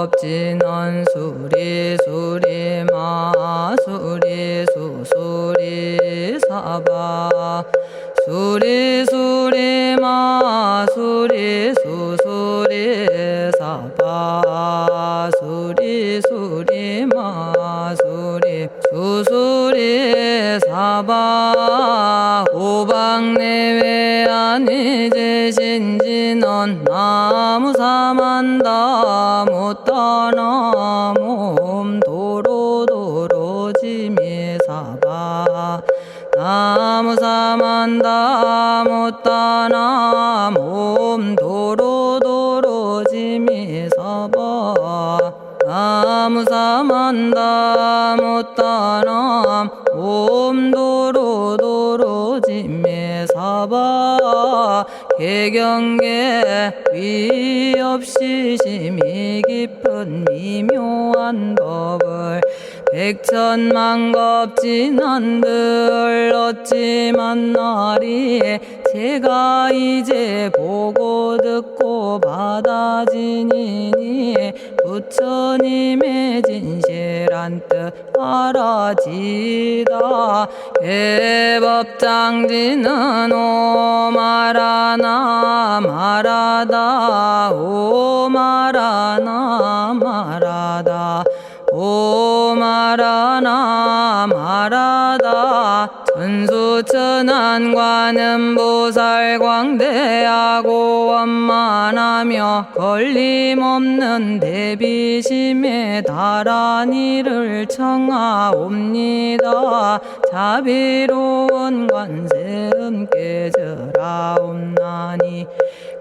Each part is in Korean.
겁지는 수리수리마 수리수수리사바 수리수리마 수리수수리사바 수리수리마 수리수수리사바 오방내외 아니제신지는 나무사만다 못다나 몸도로도로지미사바 나무사만다 못다나 몸도로도로지미사바 나무사만다 못다나 몸도로도로지미사바 개경계 위없이 심히 깊은 미묘한 법을 백천만겁진한들 어찌 만나리 제가 이제 보고 듣고 받아지니니 부처님의 진실한 뜻 알아지다 해법장지는 오마라나 말하다 오마라나 말하다 오마라나 말하다 천수천안관음 보살 광대하고 원만하며 걸림없는 대비심에 달한 이를 청하옵니다. 자비로운 관세음께 절하옵나니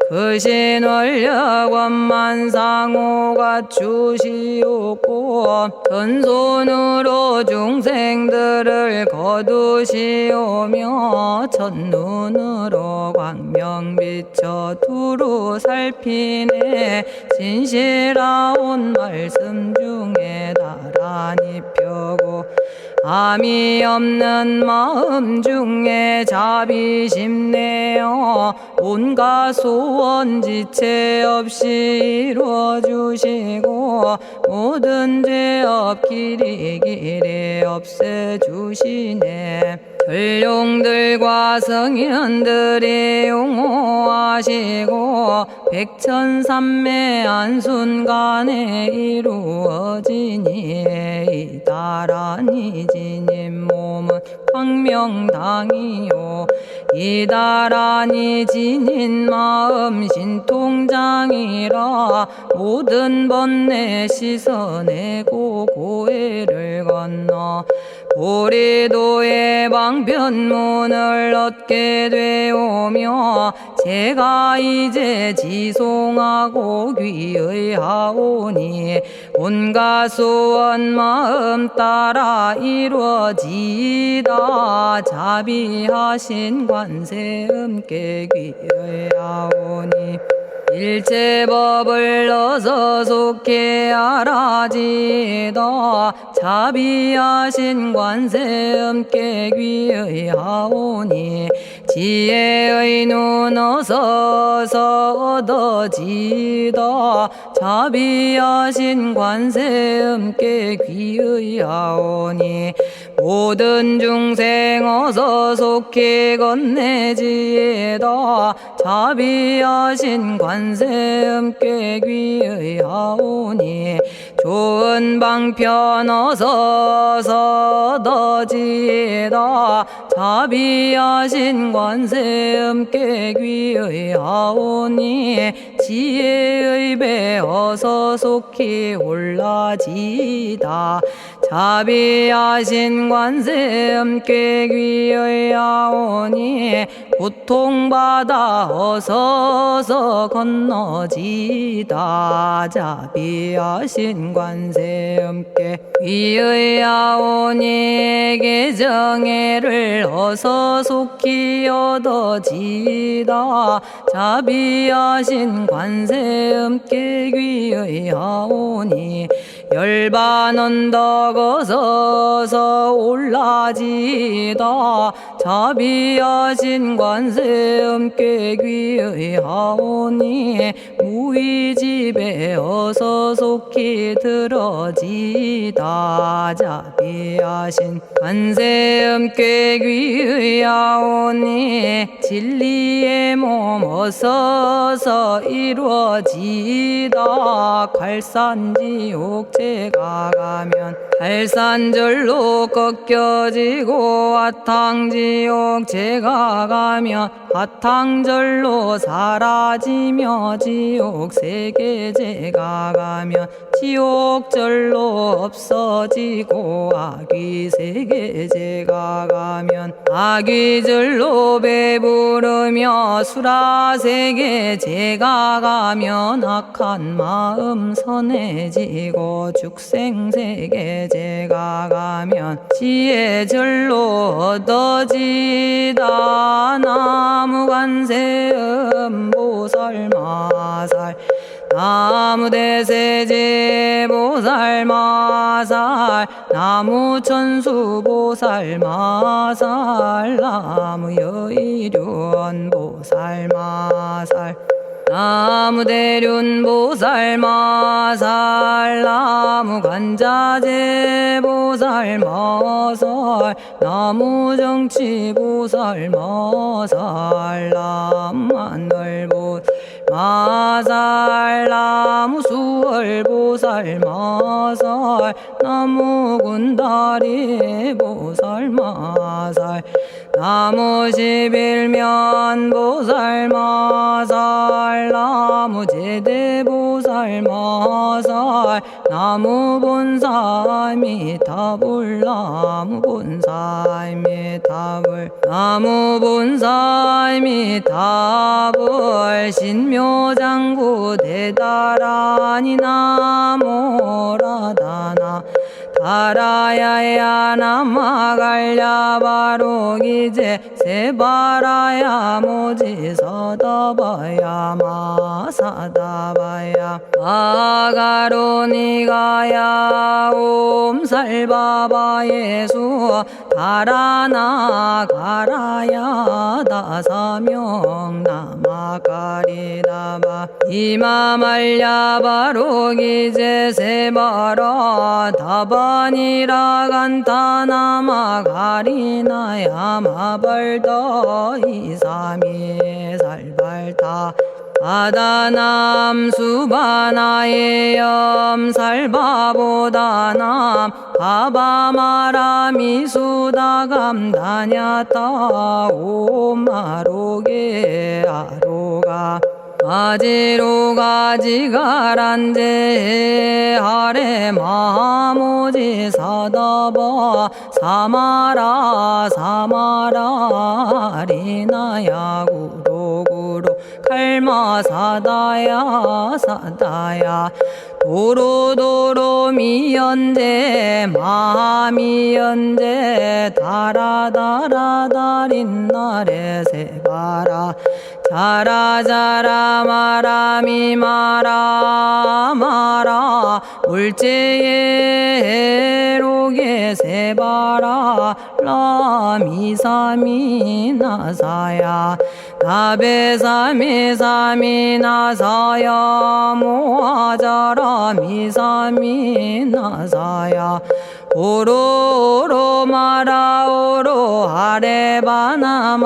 그신 원력 원만상호가 주시옵고 전손으로 중생들을 거두시오며 첫눈으로 광명 비춰 두루 살피네 진실하온 말씀 중에 나란히 펴고 암이 없는 마음 중에 자비심 내어 온갖 소원 지체 없이 이루어 주시고 모든 죄업 길이 없애 주시네. 전룡들과 성현들이 용호하시고 백천삼매 한순간에 이루어지니 이다라니 지님 몸은 광명당이요 이다라니 지닌 마음 신통장이라 모든 번뇌 씻어내고 고해를 건너 보리도의 방편문을 얻게 되오며 제가 이제 지송하고 귀의하오니 온갖 소원 마음 따라 이루어지다 자비하신 관세음께 귀의하오니 일체법을 어서 속히 알아지다 자비하신 관세음께 귀의하오니 지혜의 눈 어서 얻어지다 자비하신 관세음께 귀의하오니 모든 중생 어서 속히 건네지다 자비하신 관세음께 귀의하오니 좋은 방편 어서 얻어지다 자비하신 관세음께 귀의하오니 지혜의 배 어서 속히 올라지다 자비하신 관세음께 귀의하오니 고통받아 어서 건너지다 자비하신 관세음께 귀의하오니 개정애를 어서 속히 얻어지다 자비하신 관세음께 귀의하오니 열반 언덕 어서서 올라지다 자비하신 관세 음께 귀의하오니 무의집에 어서 속히 들어지다 자비하신 관세 음께 귀의하오니 진리의 몸 어서서 이루어지다 갈산지옥 제가 가면 갈산절로 꺾여지고 화탕지옥 제가 가면 화탕절로 사라지며 지옥 세계 제가 가면 지옥절로 없어지고 아귀 세계 제가 가면 아귀절로 배부르며 수라 세계 제가 가면 악한 마음 선해지고 죽생 세계 제가 가면 지혜절로 얻어지다 나무관세음 보살마살 나무대세제 보살마살 나무천수 보살마살 나무여의륜 보살마살 나무대륜 보살마살 나무간자재 보살마살 나무정치 보살마살 나무하늘 보살마살 나무수월 보살마살 나무군다리 보살마살 나무십일면 보살마살 나무제대 보살마살 나무본사미타불 나무본사미타불 나무본사미타불 신묘장구 대다라니 나모라다나 다라야야 남아갈야바로기제 세바라야 모지서다바야 마사다바야 아가로니가야 옴살바바 예수 다라나 가라야 다사명 나마가리다바 이마말야바로기제 세바라 다바니라 간타나마 가리나야 마발더 이사미 살발타 아다남 수바나의 염살바보다남 바바마라미 수다감다냐타 오마로게 아로가 아지로가 지가란제 아래 마모지 사다바 사마라 사마라 리나야 구로구로 칼마 사다야 사다야 도로도로 미연제 마미연제 다라다라다린나레 세바라 자라자라 마라미 마라 마라 울제에 로게 세바라 라미사미 나사야 나베사미 사미 나사야 모아자라 미사미 나사야 오로로 마라오로 아레바나마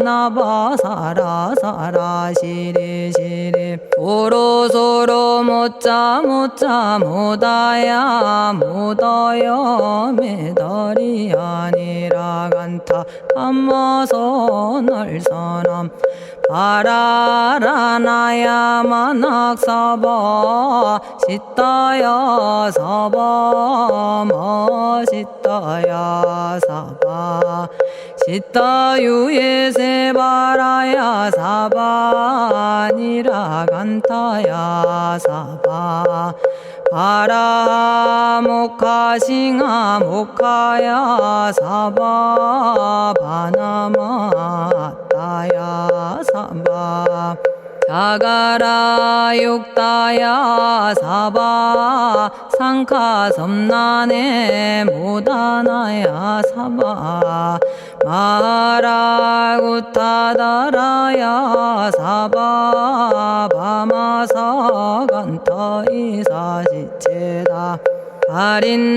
나바사라 사라 시리 시리 오로소로 못자 못자 못다야 못다야 메달이 아니라 간타 암마서 날선함 바라라나야 만학사바 시타야 사바 마시타야 사바 시타유에 세바라야 사바니라 간타야 사바 바라 모카싱아 모카야 사바 바나마 따야 사바 자가라 육다야 사바 상카 섬난에 모다나야 사바 마라구타다라야 사바 바마사 간타 이사지체다 아린나이나야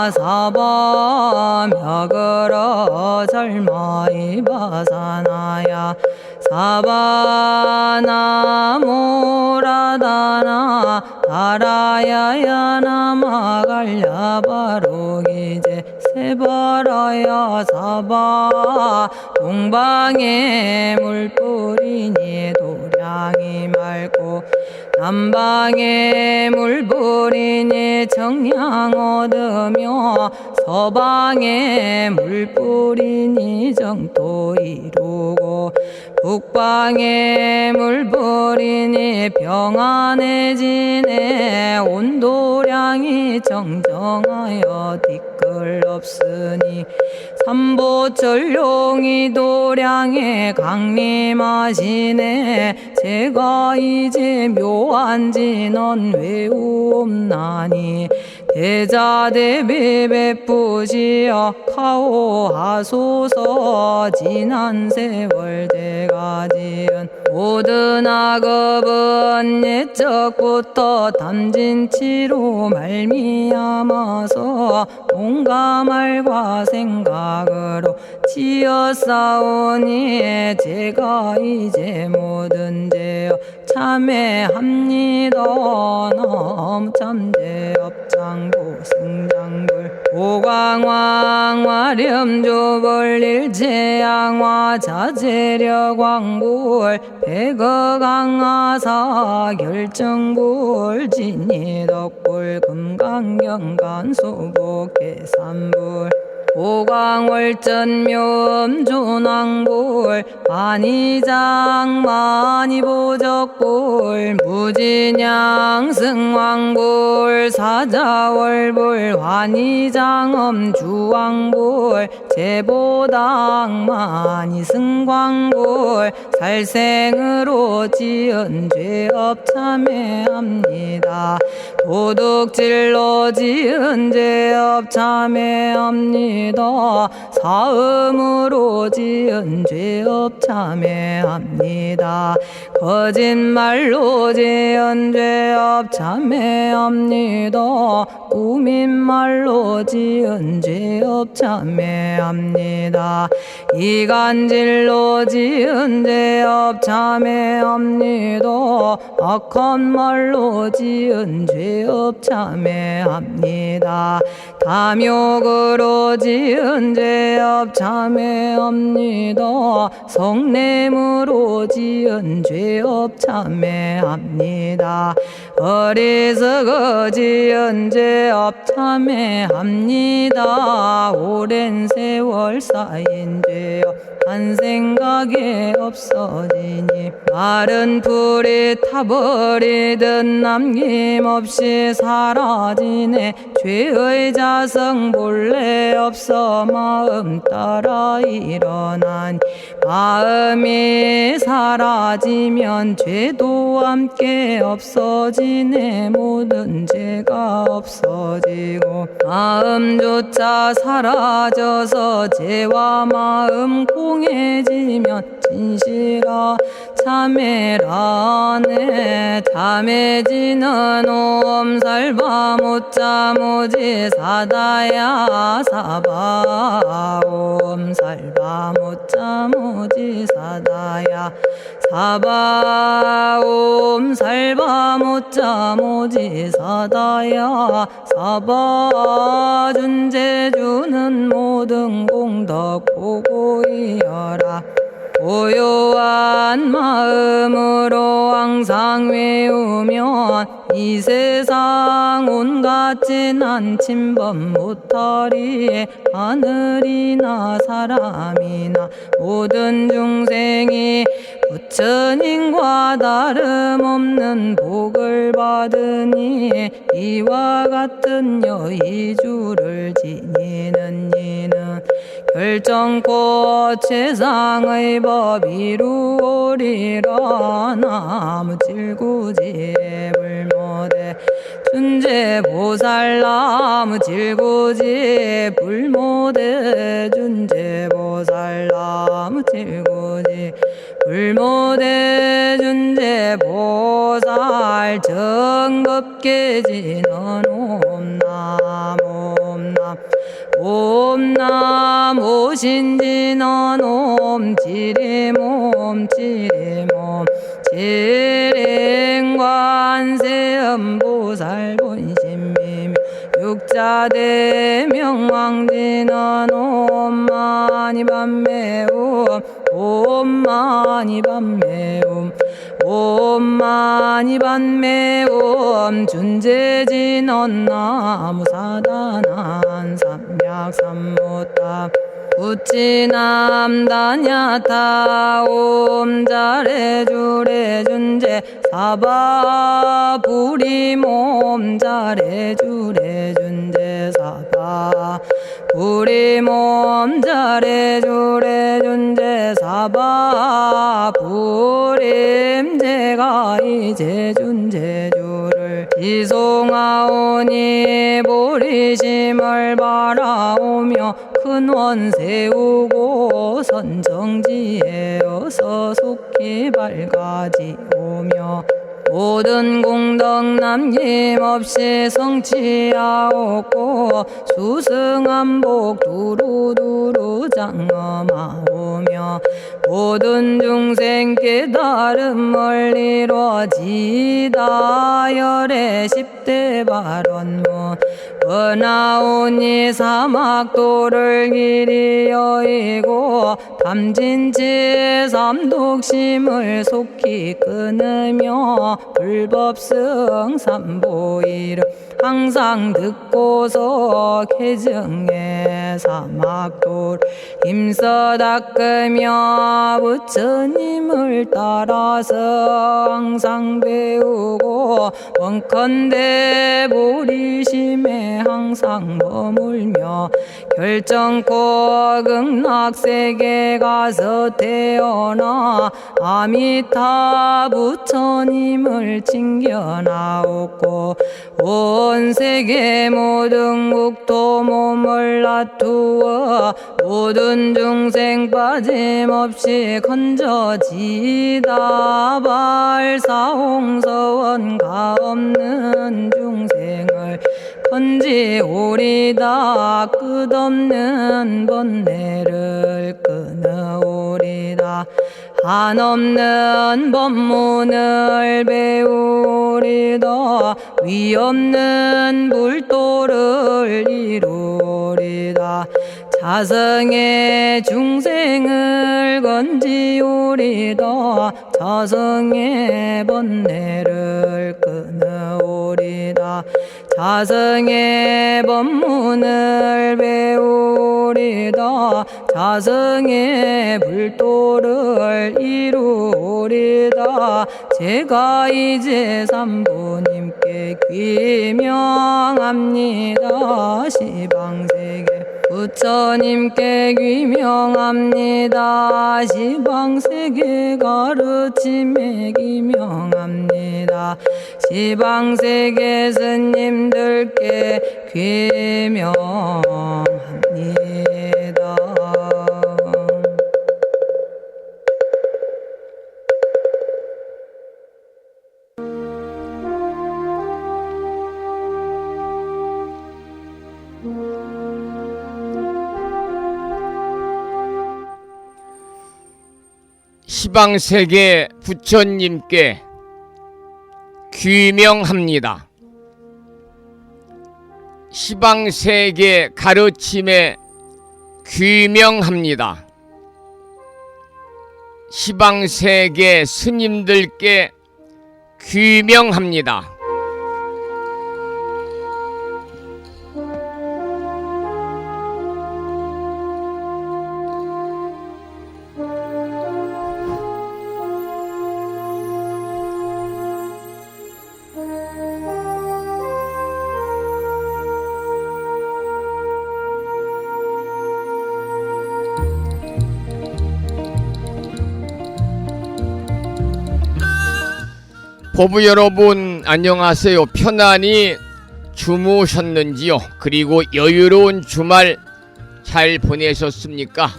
사바 며그러 절마이 바사나야 사바나모라다나 다라야야 나마갈야바로기제 세바라야 사바 동방에 물뿌리니 도량이 맑고 남방에 물뿌리니 정량 얻으며 서방에 물뿌리니 정토 이루고 북방에 물뿌리니 평안해지네 온도량이 정정하여 뒤끌 없으니 삼보철룡이 도량에 강림하시네 제가 이제 묘한 진언 외우옵나니 대자대비 베푸시어 카오하소서 지난 세월 제가 지은 모든 악업은 옛적부터 탐진치로 말미암아서 온갖 말과 생각으로 지었사오니 제가 이제 모든 죄여 참회합니다. 너무 참죄업장고 승장불 오광왕 화렴조벌 일제양화 자재려광불 백어강하사 결정불 진이덕불 금강경간소복계산불 오광월전묘음조낭불 안이장 만이보적불 무진양 승왕불 사자월불 환희장엄 주왕불 제보당 만이승광불 살생으로 지은 죄업 참회합니다. 도둑질로 지은 죄업 참회합니다. 사음으로 지은 죄업 참회합니다. 거짓말로 지은 죄업 참회합니다. 꾸민말로 지은 죄업 참회합니다. 이간질로 지은 죄업 참회합니다. 악한 말로 지은 죄업 참회합니다. 탐욕으로 지은 죄업 참회합니다. 성냄으로 지은 죄업 참회합니다. 어리석어 지은 죄업 참회합니다. 오랜 세월 쌓인 죄업 한 생각에 없어지니 마른 풀이 타버리듯 남김없이 사라지네. 죄의 자성 본래 없어 마음 따라 일어나니 마음이 사라지면 죄도 함께 없어지네. 모든 죄가 없어지고 마음조차 사라져서 죄와 마음 공해지면 진실아 참회라네. 참해지는 옴살바 못자모지 사다야 사바 옴살바 못자모지 사다야 사바 옴살바 못자모지 사다야 사바 준재주는 모든 공덕 보고이여라. 고요한 마음으로 항상 외우면 이 세상 온갖 진한 침범 못하리에 하늘이나 사람이나 모든 중생이 부처님과 다름없는 복을 받으니 이와 같은 여의주를 지니는 이는 결정코 최상의 법 이루오리라. 나무 질구지 불모대 준재보살. 나무 질구지 불모대 준재보살. 나무 질구지 불모대 준재보살. 정법계지는 옴남 옴남 옴남 오신지는 옴지리몸 지리몸 지랭관세음보살 본심미묘 육자대명왕지는 옴마니밤매옴 옴마니밤매옴 옴마니밤매옴 준재진언 나무사단한 삼약삼무탑 우치남다냐타 옴자레주레 준재 사바 부리몸 자레주레 준재 사바 부리몸 자레주레 준재 사바 부림. 제가 이제 준재주를 지송하오니 보리심을 바라오며 큰원 세우고 선정지에 어서 속히 밝아지오며 모든 공덕 남김없이 성취하옵고 수승한복 두루두루 장엄하오며 모든 중생 깨달음을 이루어지다. 열의 10대 발언문 은하오니 사막도를 길이 여의고 탐진치 삼독심을 속히 끊으며 불법승 삼보이를 항상 듣고서 개정해 사막도를 힘써 닦으며 부처님을 따라서 항상 배우고 원컨대 보리심에 항상 머물며 결정코 극락세계 가서 태어나 아미타 부처님을 칭견하옵고 온 세계 모든 국토 몸을 놔두어 모든 중생 빠짐없이 건져지다. 발사홍서원 가없는 중생을 건지오리다. 끝없는 번뇌를 끊어오리다. 한없는 법문을 배우리다. 위없는 불도를 이루리다. 자성의 중생을 건지오리다. 자성의 번뇌를 끊어오리다. 자성의 법문을 배우리다. 자성의 불도를 이루리다. 제가 이제 삼부님께 귀명합니다. 시방세계 부처님께 귀명합니다. 시방세계 가르침에 귀명합니다. 시방세계 스님들께 귀명합니다. 시방세계 부처님께 귀명합니다. 시방세계 가르침에 귀명합니다. 시방세계 스님들께 귀명합니다. 보부 여러분 안녕하세요. 편안히 주무셨는지요? 그리고 여유로운 주말 잘 보내셨습니까?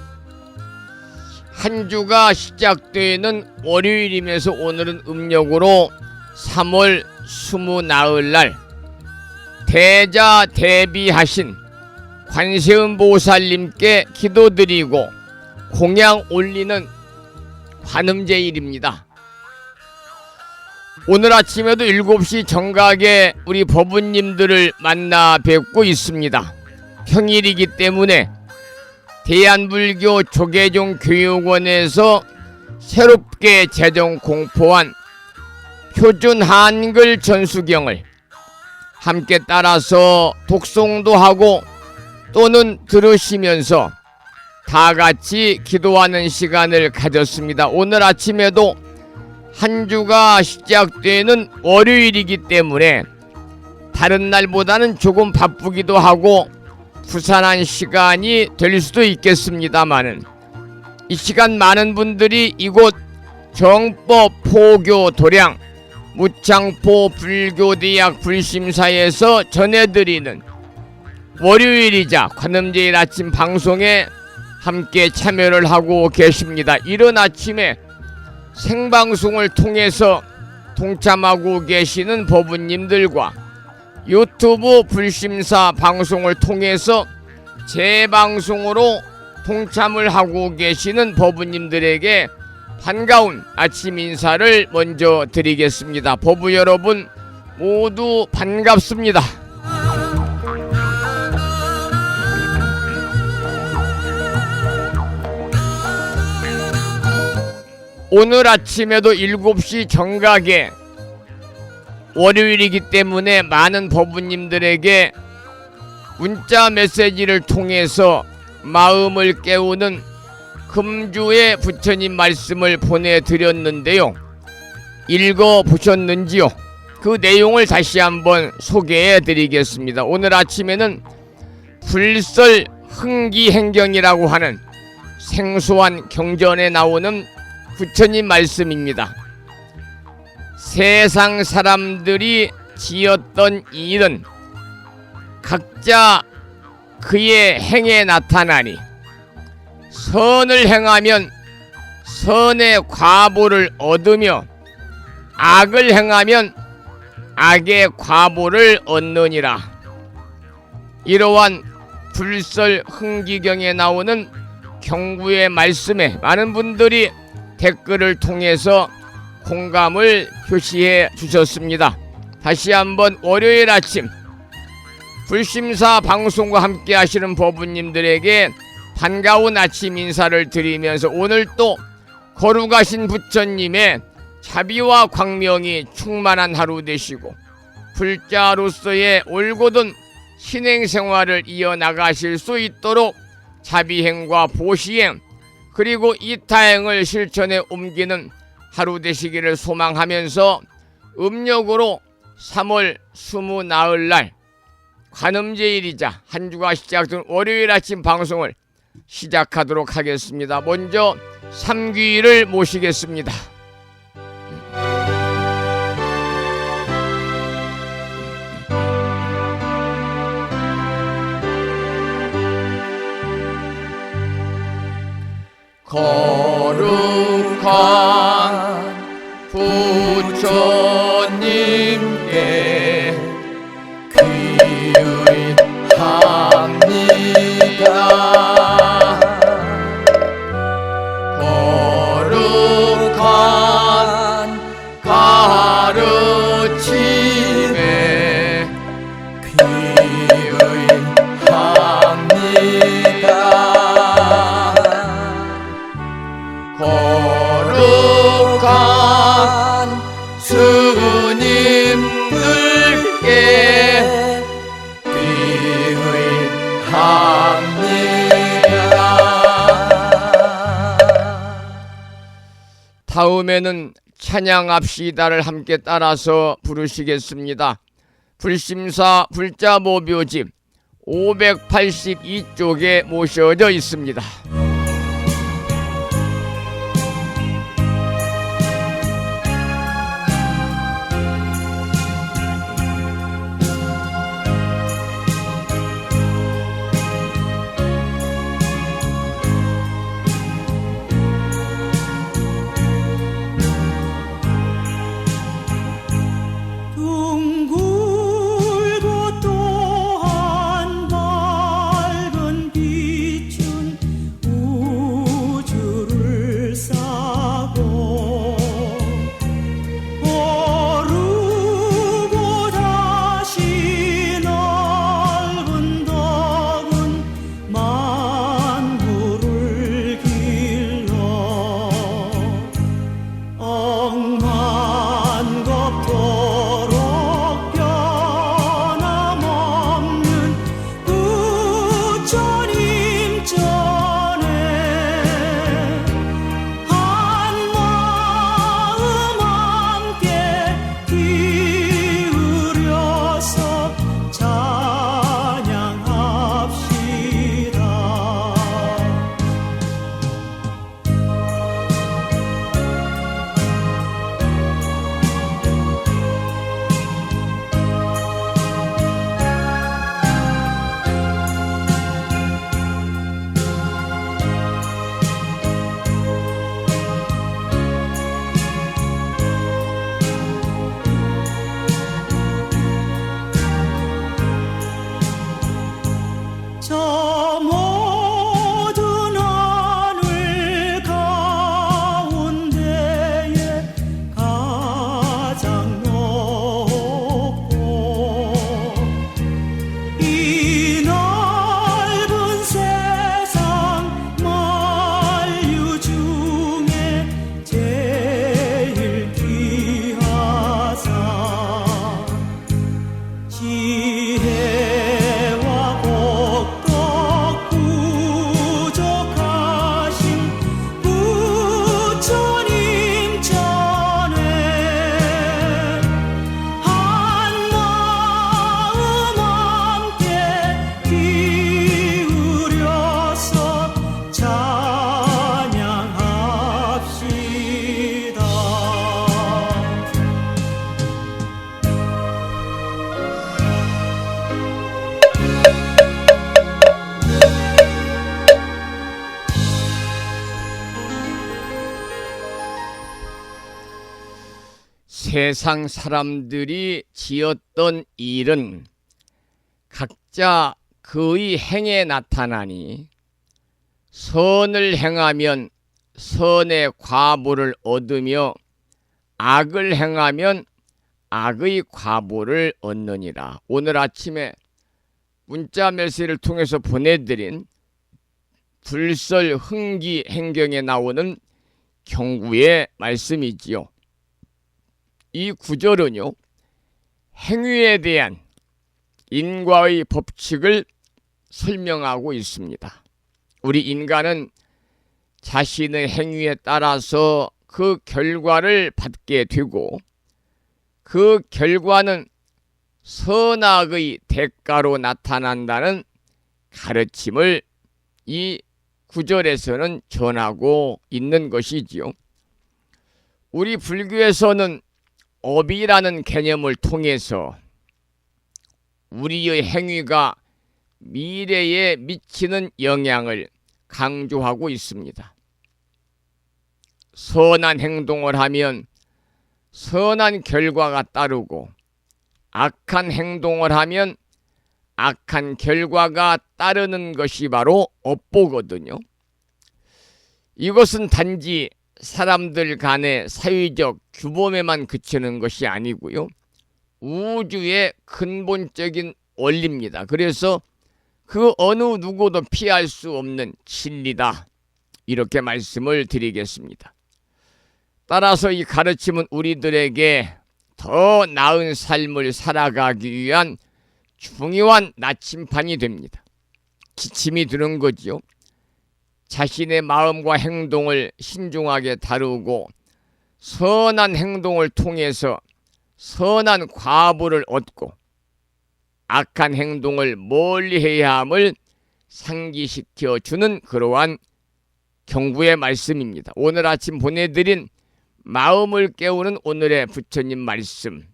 한 주가 시작되는 월요일이면서 오늘은 음력으로 3월 20나흘날 대자 대비하신 관세음보살님께 기도드리고 공양 올리는 관음제일입니다. 오늘 아침에도 7시 정각에 우리 법부님들을 만나 뵙고 있습니다. 평일이기 때문에 대한불교 조계종 교육원에서 새롭게 제정 공포한 표준 한글 전수경을 함께 따라서 독송도 하고 또는 들으시면서 다 같이 기도하는 시간을 가졌습니다. 오늘 아침에도 한 주가 시작되는 월요일이기 때문에 다른 날보다는 조금 바쁘기도 하고 부산한 시간이 될 수도 있겠습니다마는 이 시간 많은 분들이 이곳 정법 포교 도량 무창포 불교대학 불심사에서 전해드리는 월요일이자 관음제일 아침 방송에 함께 참여를 하고 계십니다. 이른 아침에 생방송을 통해서 동참하고 계시는 법부님들과 유튜브 불심사 방송을 통해서 재방송으로 동참을 하고 계시는 법부님들에게 반가운 아침 인사를 먼저 드리겠습니다. 법부 여러분 모두 반갑습니다. 오늘 아침에도 7시 정각에 월요일이기 때문에 많은 법부님들에게 문자 메시지를 통해서 마음을 깨우는 금주의 부처님 말씀을 보내드렸는데요. 읽어보셨는지요? 그 내용을 다시 한번 소개해드리겠습니다. 오늘 아침에는 불설 흥기행경이라고 하는 생소한 경전에 나오는 부처님 말씀입니다. 세상 사람들이 지었던 일은 각자 그의 행에 나타나니 선을 행하면 선의 과보를 얻으며 악을 행하면 악의 과보를 얻느니라. 이러한 불설 흥기경에 나오는 경구의 말씀에 많은 분들이 댓글을 통해서 공감을 표시해 주셨습니다. 다시 한번 월요일 아침 불심사 방송과 함께 하시는 법부님들에게 반가운 아침 인사를 드리면서 오늘 또 거룩하신 부처님의 자비와 광명이 충만한 하루 되시고 불자로서의 올곧은 신행생활을 이어나가실 수 있도록 자비행과 보시행 그리고 이타행을 실천에 옮기는 하루 되시기를 소망하면서 음력으로 3월 20나흘날 관음제일이자 한 주가 시작된 월요일 아침 방송을 시작하도록 하겠습니다. 먼저 삼귀를 모시겠습니다. 거룩한 부처님께 귀의합니다. 거룩한 가르침에 귀의합니다. 거룩한 스님들께 귀의합니다. 다음에는 찬양합시다를 함께 따라서 부르시겠습니다. 불심사 불자보묘집 582쪽에 모셔져 있습니다. 세상 사람들이 지었던 일은 각자 그의 행에 나타나니 선을 행하면 선의 과보를 얻으며 악을 행하면 악의 과보를 얻느니라. 오늘 아침에 문자 메시지를 통해서 보내드린 불설 흥기 행경에 나오는 경구의 말씀이지요. 이 구절은요, 행위에 대한 인과의 법칙을 설명하고 있습니다. 우리 인간은 자신의 행위에 따라서 그 결과를 받게 되고 그 결과는 선악의 대가로 나타난다는 가르침을 이 구절에서는 전하고 있는 것이지요. 우리 불교에서는 업이라는 개념을 통해서 우리의 행위가 미래에 미치는 영향을 강조하고 있습니다. 선한 행동을 하면 선한 결과가 따르고 악한 행동을 하면 악한 결과가 따르는 것이 바로 업보거든요. 이것은 단지 사람들 간의 사회적 규범에만 그치는 것이 아니고요. 우주의 근본적인 원리입니다. 그래서 그 어느 누구도 피할 수 없는 진리다. 이렇게 말씀을 드리겠습니다. 따라서 이 가르침은 우리들에게 더 나은 삶을 살아가기 위한 중요한 나침판이 됩니다. 기침이 드는 거지요. 자신의 마음과 행동을 신중하게 다루고 선한 행동을 통해서 선한 과보를 얻고 악한 행동을 멀리해야 함을 상기시켜 주는 그러한 경구의 말씀입니다. 오늘 아침 보내드린 마음을 깨우는 오늘의 부처님 말씀.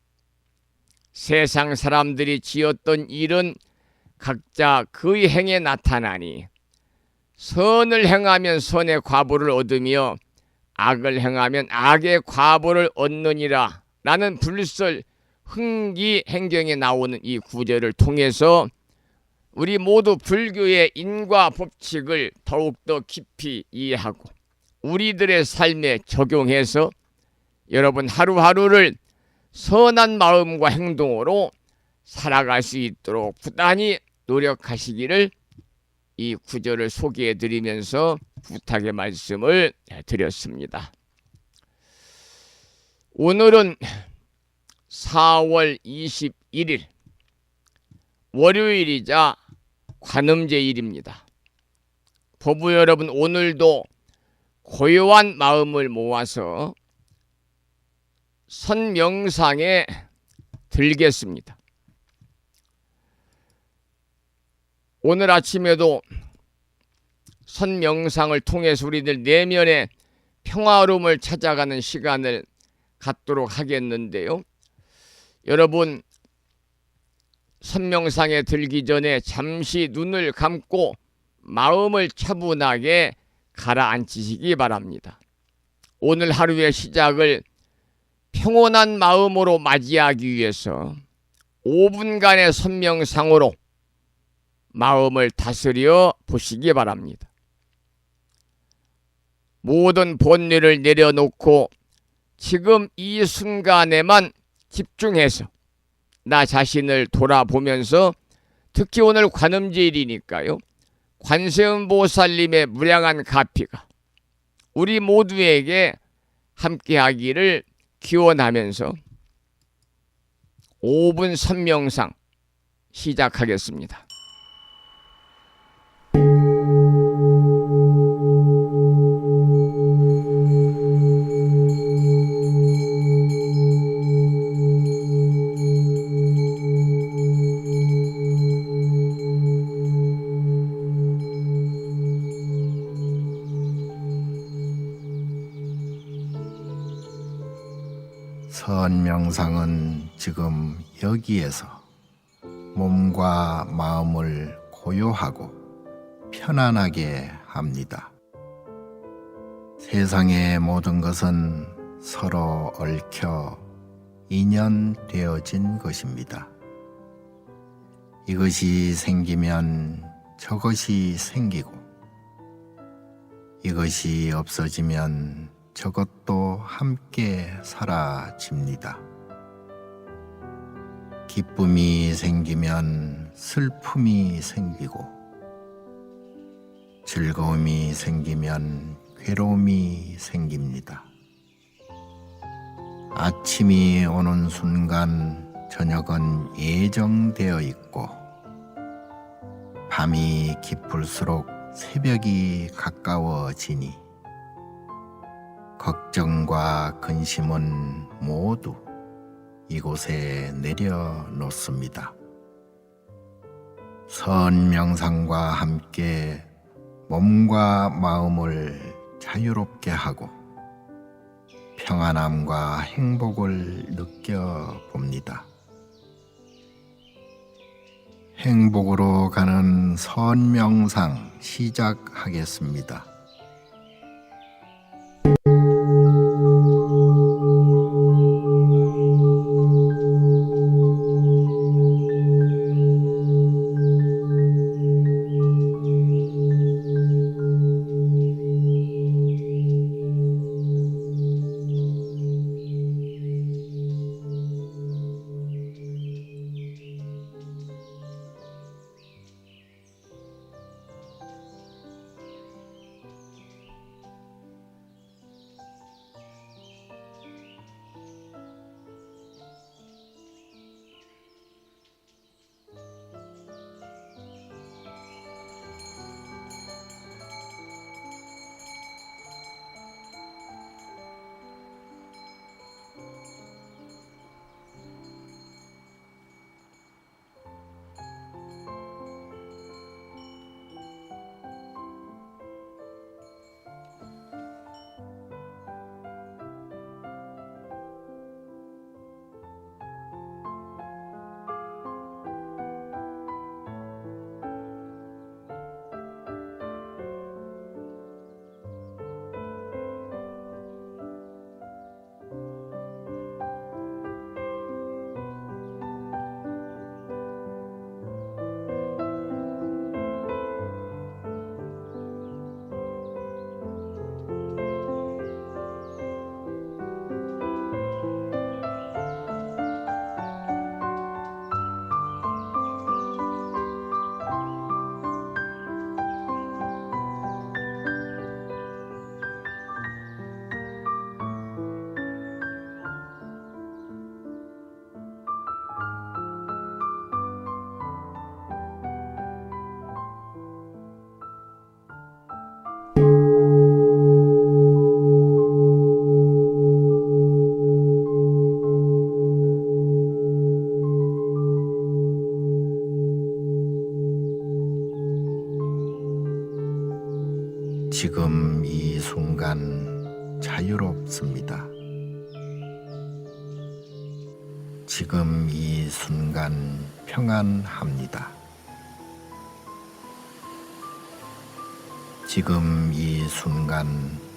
세상 사람들이 지었던 일은 각자 그의 행에 나타나니 선을 행하면 선의 과보를 얻으며 악을 행하면 악의 과보를 얻느니라 라는 불설 흥기 행경에 나오는 이 구절을 통해서 우리 모두 불교의 인과 법칙을 더욱더 깊이 이해하고 우리들의 삶에 적용해서 여러분 하루하루를 선한 마음과 행동으로 살아갈 수 있도록 부단히 노력하시기를 이 구절을 소개해 드리면서 부탁의 말씀을 드렸습니다. 오늘은 4월 21일 월요일이자 관음제일입니다. 법부 여러분, 오늘도 고요한 마음을 모아서 선명상에 들겠습니다. 오늘 아침에도 선명상을 통해서 우리들 내면의 평화로움을 찾아가는 시간을 갖도록 하겠는데요. 여러분, 선명상에 들기 전에 잠시 눈을 감고 마음을 차분하게 가라앉히시기 바랍니다. 오늘 하루의 시작을 평온한 마음으로 맞이하기 위해서 5분간의 선명상으로 마음을 다스려 보시기 바랍니다. 모든 본뇌를 내려놓고 지금 이 순간에만 집중해서 나 자신을 돌아보면서 특히 오늘 관음제일이니까요. 관세음보살님의 무량한 가피가 우리 모두에게 함께하기를 기원하면서 5분 선명상 시작하겠습니다. 선명상은 지금 여기에서 몸과 마음을 고요하고 편안하게 합니다. 세상의 모든 것은 서로 얽혀 인연되어진 것입니다. 이것이 생기면 저것이 생기고, 이것이 없어지면 저것도 함께 사라집니다. 기쁨이 생기면 슬픔이 생기고, 즐거움이 생기면 괴로움이 생깁니다. 아침이 오는 순간 저녁은 예정되어 있고, 밤이 깊을수록 새벽이 가까워지니 걱정과 근심은 모두 이곳에 내려놓습니다. 선명상과 함께 몸과 마음을 자유롭게 하고 평안함과 행복을 느껴봅니다. 행복으로 가는 선명상 시작하겠습니다. 지금 이 순간 자유롭습니다. 지금 이 순간 평안합니다. 지금 이 순간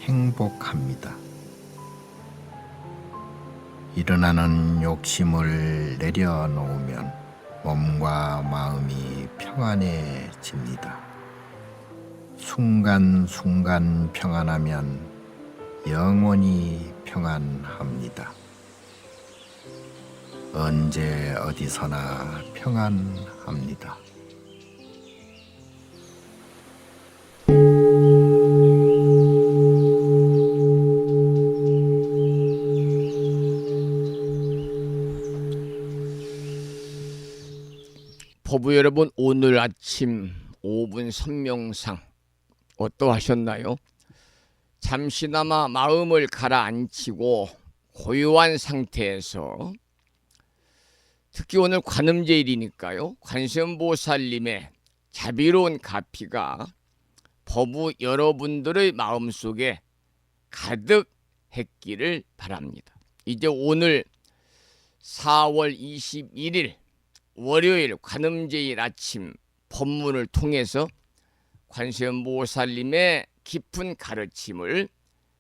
행복합니다. 일어나는 욕심을 내려놓으면 몸과 마음이 평안해집니다. 순간순간 평안하면 영원히 평안합니다. 언제 어디서나 평안합니다. 법부 여러분, 오늘 아침 5분 선명상 어떠하셨나요? 잠시나마 마음을 가라앉히고 고요한 상태에서, 특히 오늘 관음제일이니까요, 관세음보살님의 자비로운 가피가 법부 여러분들의 마음속에 가득했기를 바랍니다. 이제 오늘 4월 21일 월요일 관음제일 아침 법문을 통해서 관세음보살님의 깊은 가르침을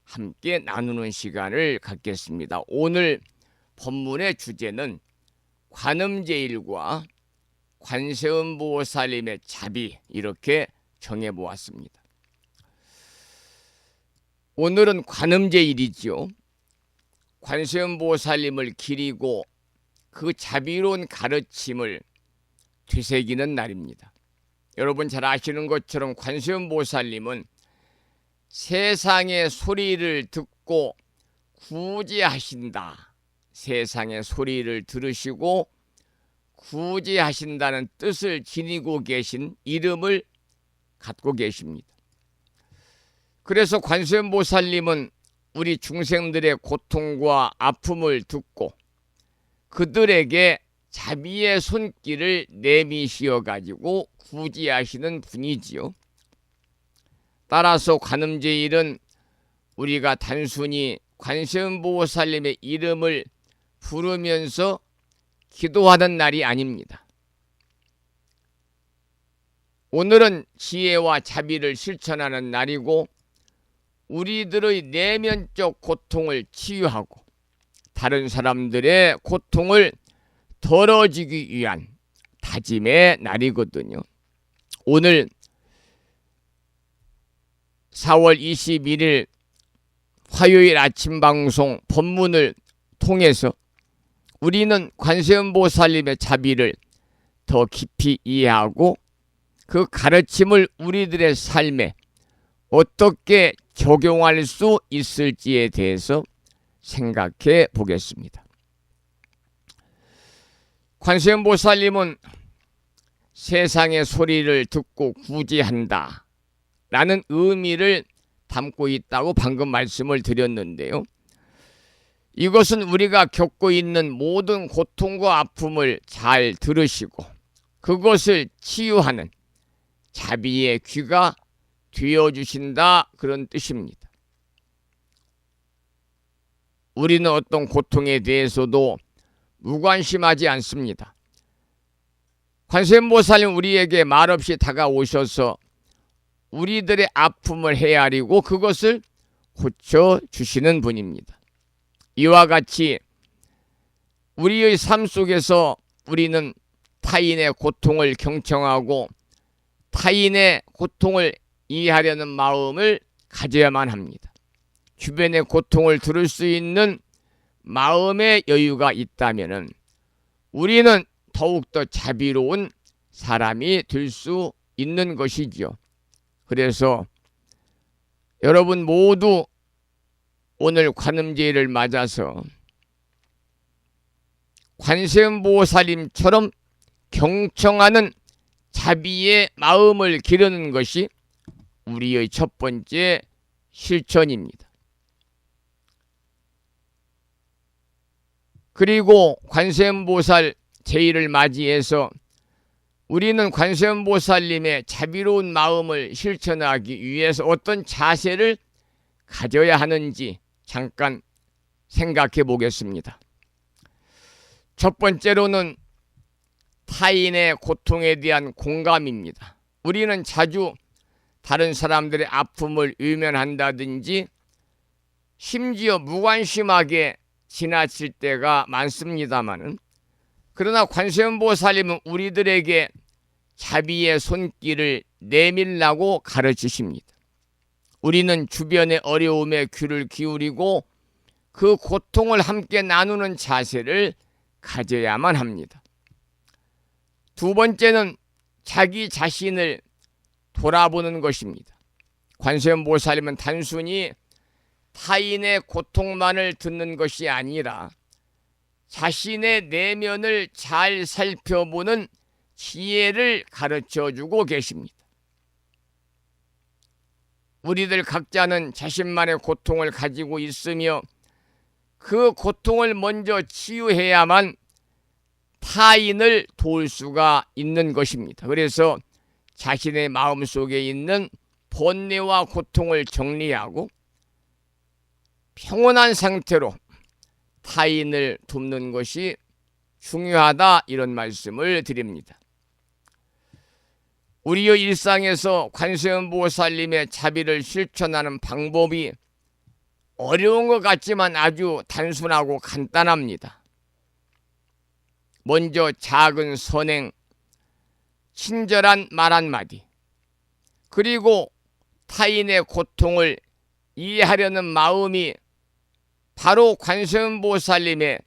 함께 나누는 시간을 갖겠습니다. 오늘 본문의 주제는 관음제일과 관세음보살님의 자비, 이렇게 정해보았습니다. 오늘은 관음제일이지요. 관세음보살님을 기리고 그 자비로운 가르침을 되새기는 날입니다. 여러분 잘 아시는 것처럼 관세음보살님은 세상의 소리를 듣고 구제하신다, 세상의 소리를 들으시고 구제하신다는 뜻을 지니고 계신 이름을 갖고 계십니다. 그래서 관세음보살님은 우리 중생들의 고통과 아픔을 듣고 그들에게 자비의 손길을 내미시어 가지고 구제하시는 분이지요. 따라서 관음제일은 우리가 단순히 관세음보살님의 이름을 부르면서 기도하는 날이 아닙니다. 오늘은 지혜와 자비를 실천하는 날이고 우리들의 내면적 고통을 치유하고 다른 사람들의 고통을 덜어주기 위한 다짐의 날이거든요. 오늘 4월 21일 화요일 아침 방송 본문을 통해서 우리는 관세음보살님의 자비를 더 깊이 이해하고 그 가르침을 우리들의 삶에 어떻게 적용할 수 있을지에 대해서 생각해 보겠습니다. 관세음보살님은 세상의 소리를 듣고 구제한다 라는 의미를 담고 있다고 방금 말씀을 드렸는데요. 이것은 우리가 겪고 있는 모든 고통과 아픔을 잘 들으시고 그것을 치유하는 자비의 귀가 되어주신다, 그런 뜻입니다. 우리는 어떤 고통에 대해서도 무관심하지 않습니다. 관세음보살님 우리에게 말없이 다가오셔서 우리들의 아픔을 헤아리고 그것을 고쳐주시는 분입니다. 이와 같이 우리의 삶 속에서 우리는 타인의 고통을 경청하고 타인의 고통을 이해하려는 마음을 가져야만 합니다. 주변의 고통을 들을 수 있는 마음의 여유가 있다면 우리는 더욱더 자비로운 사람이 될 수 있는 것이지요. 그래서 여러분 모두 오늘 관음제일을 맞아서 관세음보살님처럼 경청하는 자비의 마음을 기르는 것이 우리의 첫 번째 실천입니다. 그리고 관세음보살 제일을 맞이해서 우리는 관세음보살님의 자비로운 마음을 실천하기 위해서 어떤 자세를 가져야 하는지 잠깐 생각해 보겠습니다. 첫 번째로는 타인의 고통에 대한 공감입니다. 우리는 자주 다른 사람들의 아픔을 외면한다든지 심지어 무관심하게 지나칠 때가 많습니다만, 그러나 관세음보살님은 우리들에게 자비의 손길을 내밀라고 가르치십니다. 우리는 주변의 어려움에 귀를 기울이고 그 고통을 함께 나누는 자세를 가져야만 합니다. 두 번째는 자기 자신을 돌아보는 것입니다. 관세음보살님은 단순히 타인의 고통만을 듣는 것이 아니라 자신의 내면을 잘 살펴보는 지혜를 가르쳐주고 계십니다. 우리들 각자는 자신만의 고통을 가지고 있으며 그 고통을 먼저 치유해야만 타인을 도울 수가 있는 것입니다. 그래서 자신의 마음속에 있는 번뇌와 고통을 정리하고 평온한 상태로 타인을 돕는 것이 중요하다, 이런 말씀을 드립니다. 우리의 일상에서 관세음보살님의 자비를 실천하는 방법이 어려운 것 같지만 아주 단순하고 간단합니다. 먼저 작은 선행, 친절한 말 한마디, 그리고 타인의 고통을 이해하려는 마음이 바로 관세음보살님의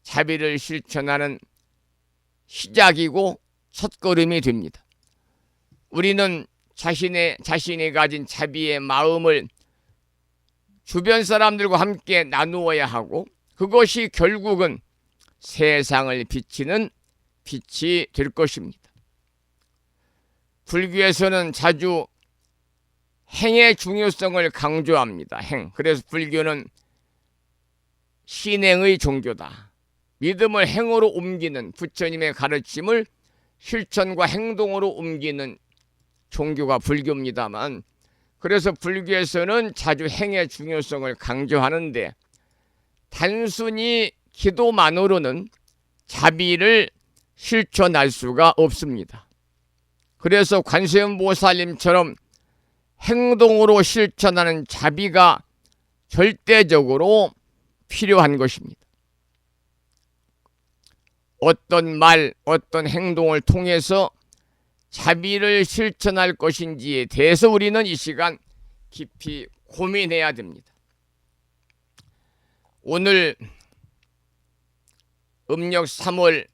자비를 실천하는 시작이고 첫걸음이 됩니다. 우리는 자신이 가진 자비의 마음을 주변 사람들과 함께 나누어야 하고, 그것이 결국은 세상을 비치는 빛이 될 것입니다. 불교에서는 자주 행의 중요성을 강조합니다. 행. 그래서 불교는 신행의 종교다. 믿음을 행으로 옮기는, 부처님의 가르침을 실천과 행동으로 옮기는 종교가 불교입니다만, 그래서 불교에서는 자주 행의 중요성을 강조하는데, 단순히 기도만으로는 자비를 실천할 수가 없습니다. 그래서 관세음보살님처럼 행동으로 실천하는 자비가 절대적으로 필요한 것입니다. 어떤 말, 어떤 행동을 통해서 자비를 실천할 것인지에 대해서 우리는 이 시간 깊이 고민해야 됩니다. 오늘 음력 3월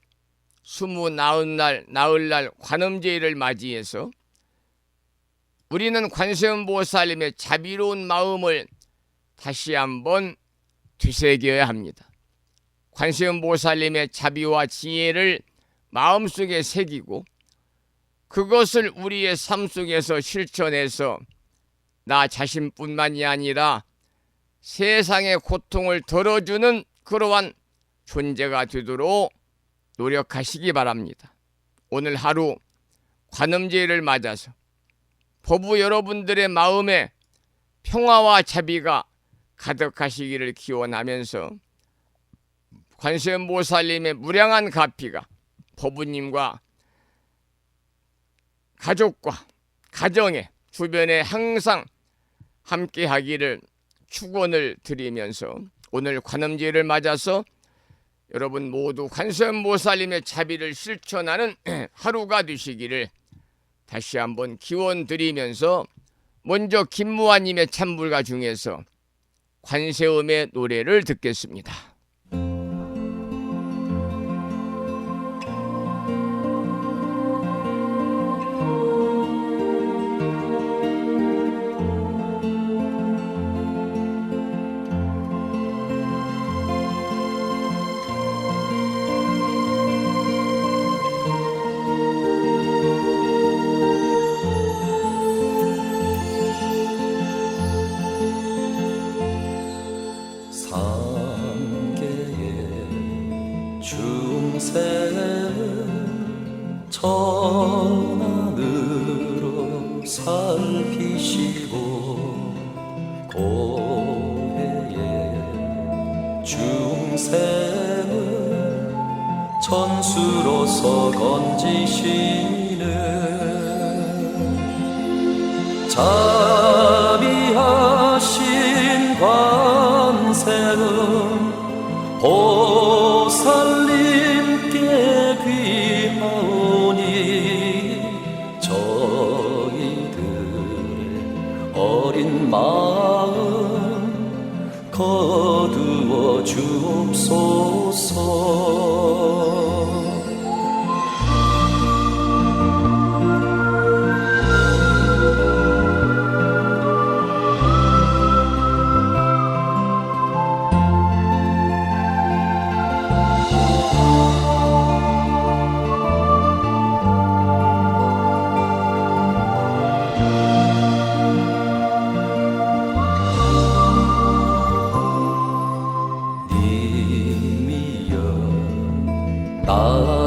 20 나흘날 관음제일을 맞이해서 우리는 관세음보살님의 자비로운 마음을 다시 한번 되새겨야 합니다. 관세음보살님의 자비와 지혜를 마음속에 새기고 그것을 우리의 삶 속에서 실천해서 나 자신뿐만이 아니라 세상의 고통을 덜어주는 그러한 존재가 되도록 노력하시기 바랍니다. 오늘 하루 관음제일을 맞아서 법부 여러분들의 마음에 평화와 자비가 가득하시기를 기원하면서 관세음보살님의 무량한 가피가 법부님과 가족과 가정에 주변에 항상 함께하기를 축원을 드리면서 오늘 관음제를 맞아서 여러분 모두 관세음보살님의 자비를 실천하는 하루가 되시기를 다시 한번 기원드리면서 먼저 김무아님의 찬불가 중에서 관세음의 노래를 듣겠습니다. 천안으로 살피시고 고해의 중생을 천수로서 건지시는 자비하신 관세음 보살님께 귀하오니 저희들의 어린 마음 거두어 주옵소서.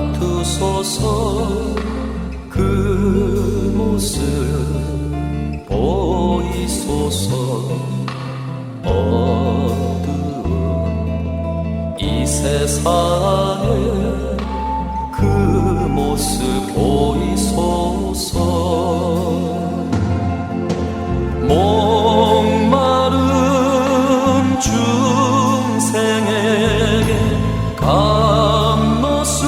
나투소서 그 모습 보이소서. 어두운 이 세상에 그 모습 보이소서. 목마른 중생에게 감로수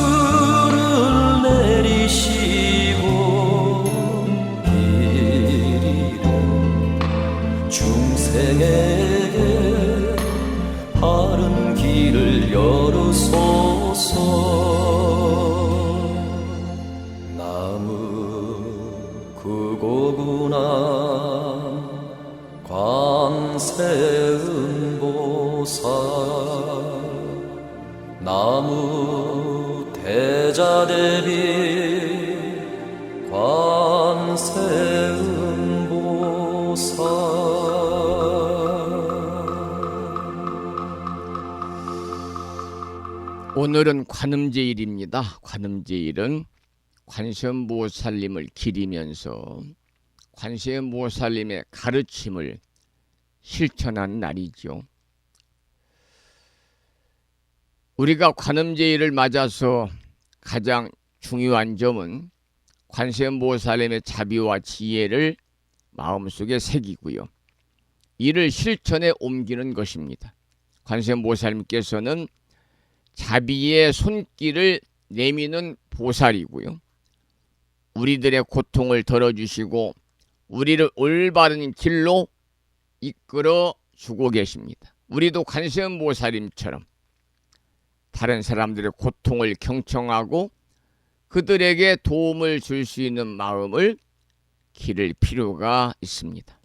제자 대비 관세음보살. 오늘은 관음제일입니다. 관음제일은 관세음보살님을 기리면서 관세음보살님의 가르침을 실천한 날이죠. 우리가 관음제일을 맞아서 가장 중요한 점은 관세음보살님의 자비와 지혜를 마음속에 새기고요. 이를 실천에 옮기는 것입니다. 관세음보살님께서는 자비의 손길을 내미는 보살이고요. 우리들의 고통을 덜어주시고 우리를 올바른 길로 이끌어 주고 계십니다. 우리도 관세음보살님처럼 다른 사람들의 고통을 경청하고 그들에게 도움을 줄 수 있는 마음을 기를 필요가 있습니다.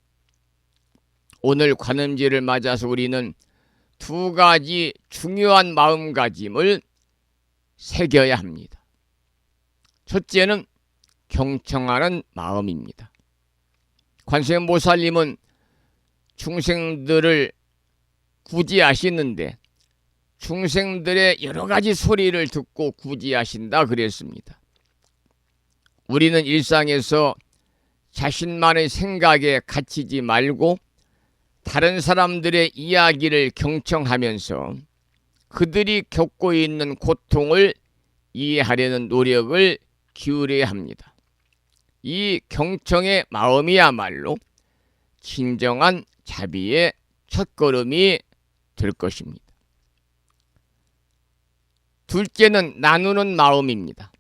오늘 관음제를 맞아서 우리는 두 가지 중요한 마음가짐을 새겨야 합니다. 첫째는 경청하는 마음입니다. 관세음보살님은 중생들을 구제하시는데 중생들의 여러 가지 소리를 듣고 구제하신다 그랬습니다. 우리는 일상에서 자신만의 생각에 갇히지 말고 다른 사람들의 이야기를 경청하면서 그들이 겪고 있는 고통을 이해하려는 노력을 기울여야 합니다. 이 경청의 마음이야말로 진정한 자비의 첫걸음이 될 것입니다. 둘째는 나누는 마음입니다.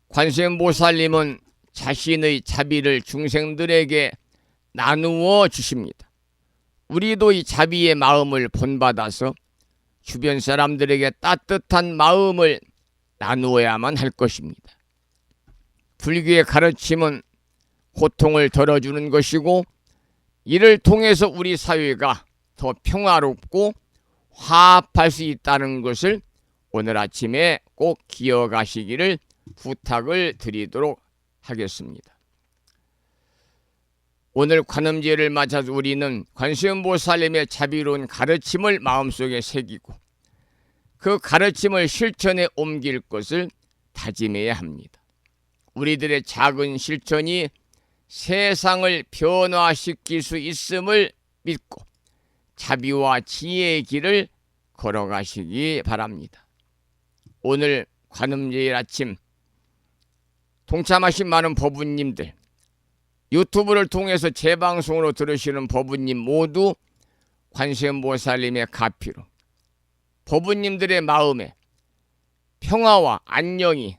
관세음보살님은 자신의 자비를 중생들에게 나누어 주십니다. 우리도 이 자비의 마음을 본받아서 주변 사람들에게 따뜻한 마음을 나누어야만 할 것입니다. 불교의 가르침은 고통을 덜어주는 것이고 이를 통해서 우리 사회가 더 평화롭고 화합할 수 있다는 것을 오늘 아침에 꼭 기억하시기를 부탁을 드리도록 하겠습니다. 오늘 관음제를 맞아서 우리는 관세음보살님의 자비로운 가르침을 마음속에 새기고 그 가르침을 실천에 옮길 것을 다짐해야 합니다. 우리들의 작은 실천이 세상을 변화시킬 수 있음을 믿고 자비와 지혜의 길을 걸어가시기 바랍니다. 오늘 관음제일 아침 동참하신 많은 법우님들, 유튜브를 통해서 재방송으로 들으시는 법우님 모두 관세음보살님의 가피로 법우님들의 마음에 평화와 안녕이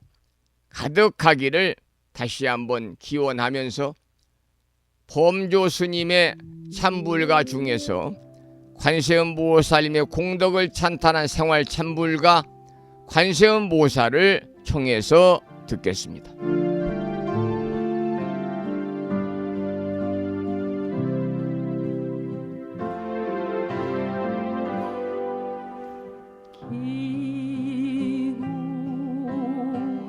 가득하기를 다시 한번 기원하면서 범조 스님의 참불가 중에서 관세음보살님의 공덕을 찬탄한 생활 참불가 관세음보살을 청해서 듣겠습니다.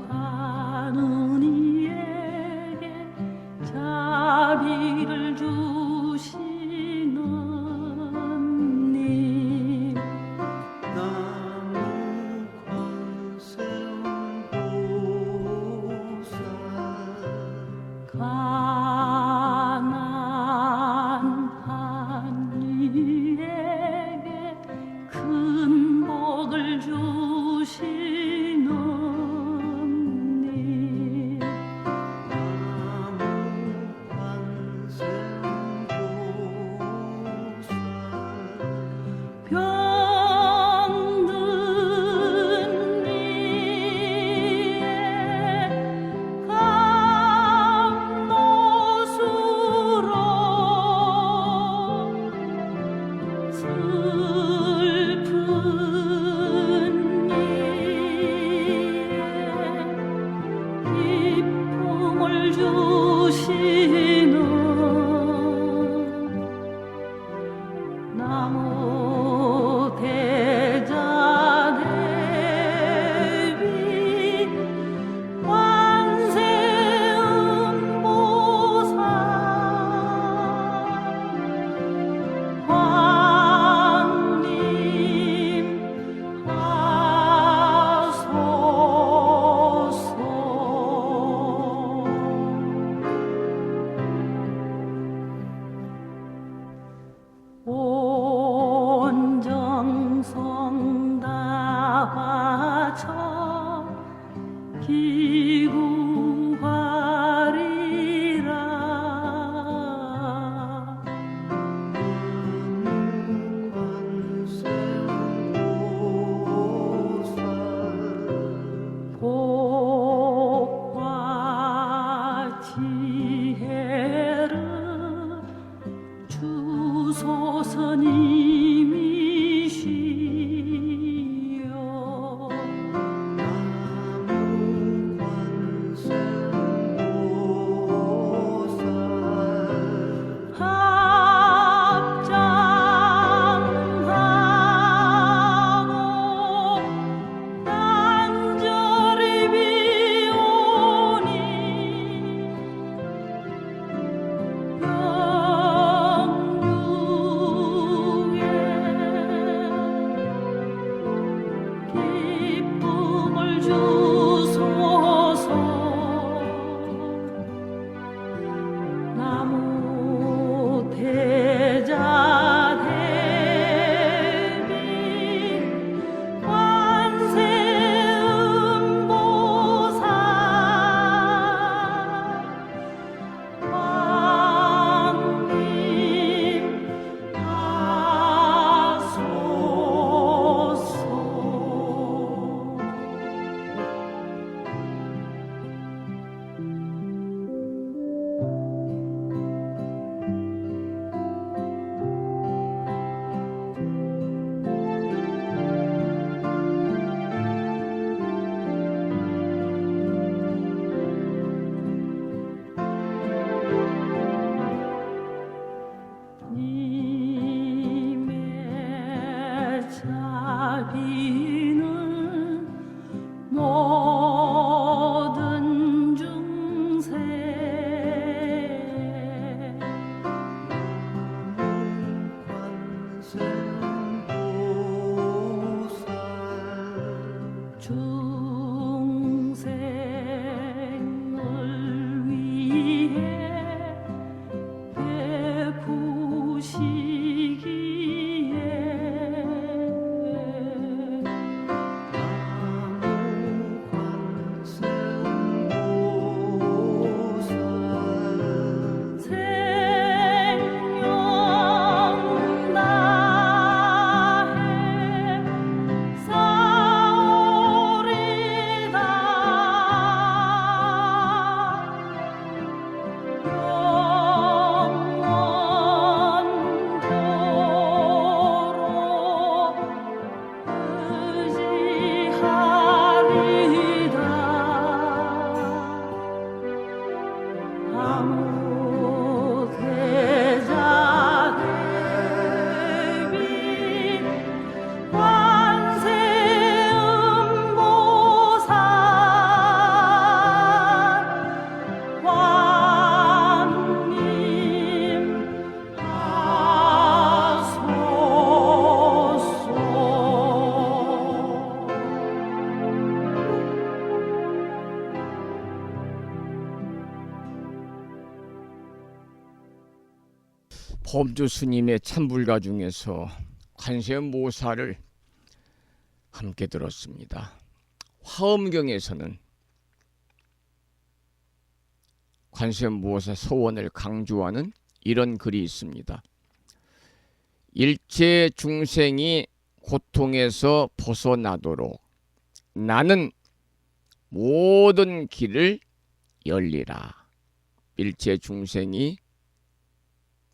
기구하는 이에게 자비를 주시는 님 나무 관세음보살 가난한 이에게 큰 복을 주시는 님 나무 관세음보살 병든 이의 감노수로 슬픈 이의 기쁨을 주시는 나무 대자 대비 구하리라 복과 지혜를 주소서님이시여 합장하고 간절히 비오니 영육에 기쁨을 주소서 나무 태자 대비 관세음보살 왕님 하소서 님의 자비는 모든 중생 중생을 위해 베푸시기에 생명 다해 싸우리다 영원토록 의지하리다 아무 태자 대비 관세음보살 왕님 하소서 범주 스님의 참불가 중에서 관세음보살을 함께 들었습니다. 화엄경에서는 관세음보살 서원을 강조하는 이런 글이 있습니다. 일체 중생이 고통에서 벗어나도록 나는 모든 길을 열리라. 일체 중생이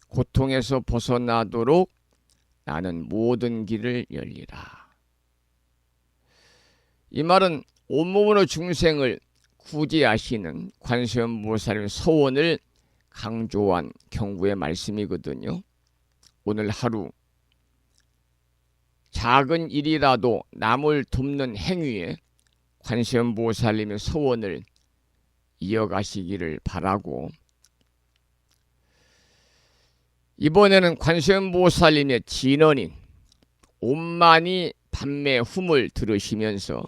고통에서 벗어나도록 나는 모든 길을 열리라. 이 말은 온몸으로 중생을 구제하시는 관세음보살의 서원을 강조한 경구의 말씀이거든요. 오늘 하루 작은 일이라도 남을 돕는 행위에 관세음보살님의 서원을 이어가시기를 바라고, 이번에는 관세음보살님의 진언인 온만이 판매훔을 들으시면서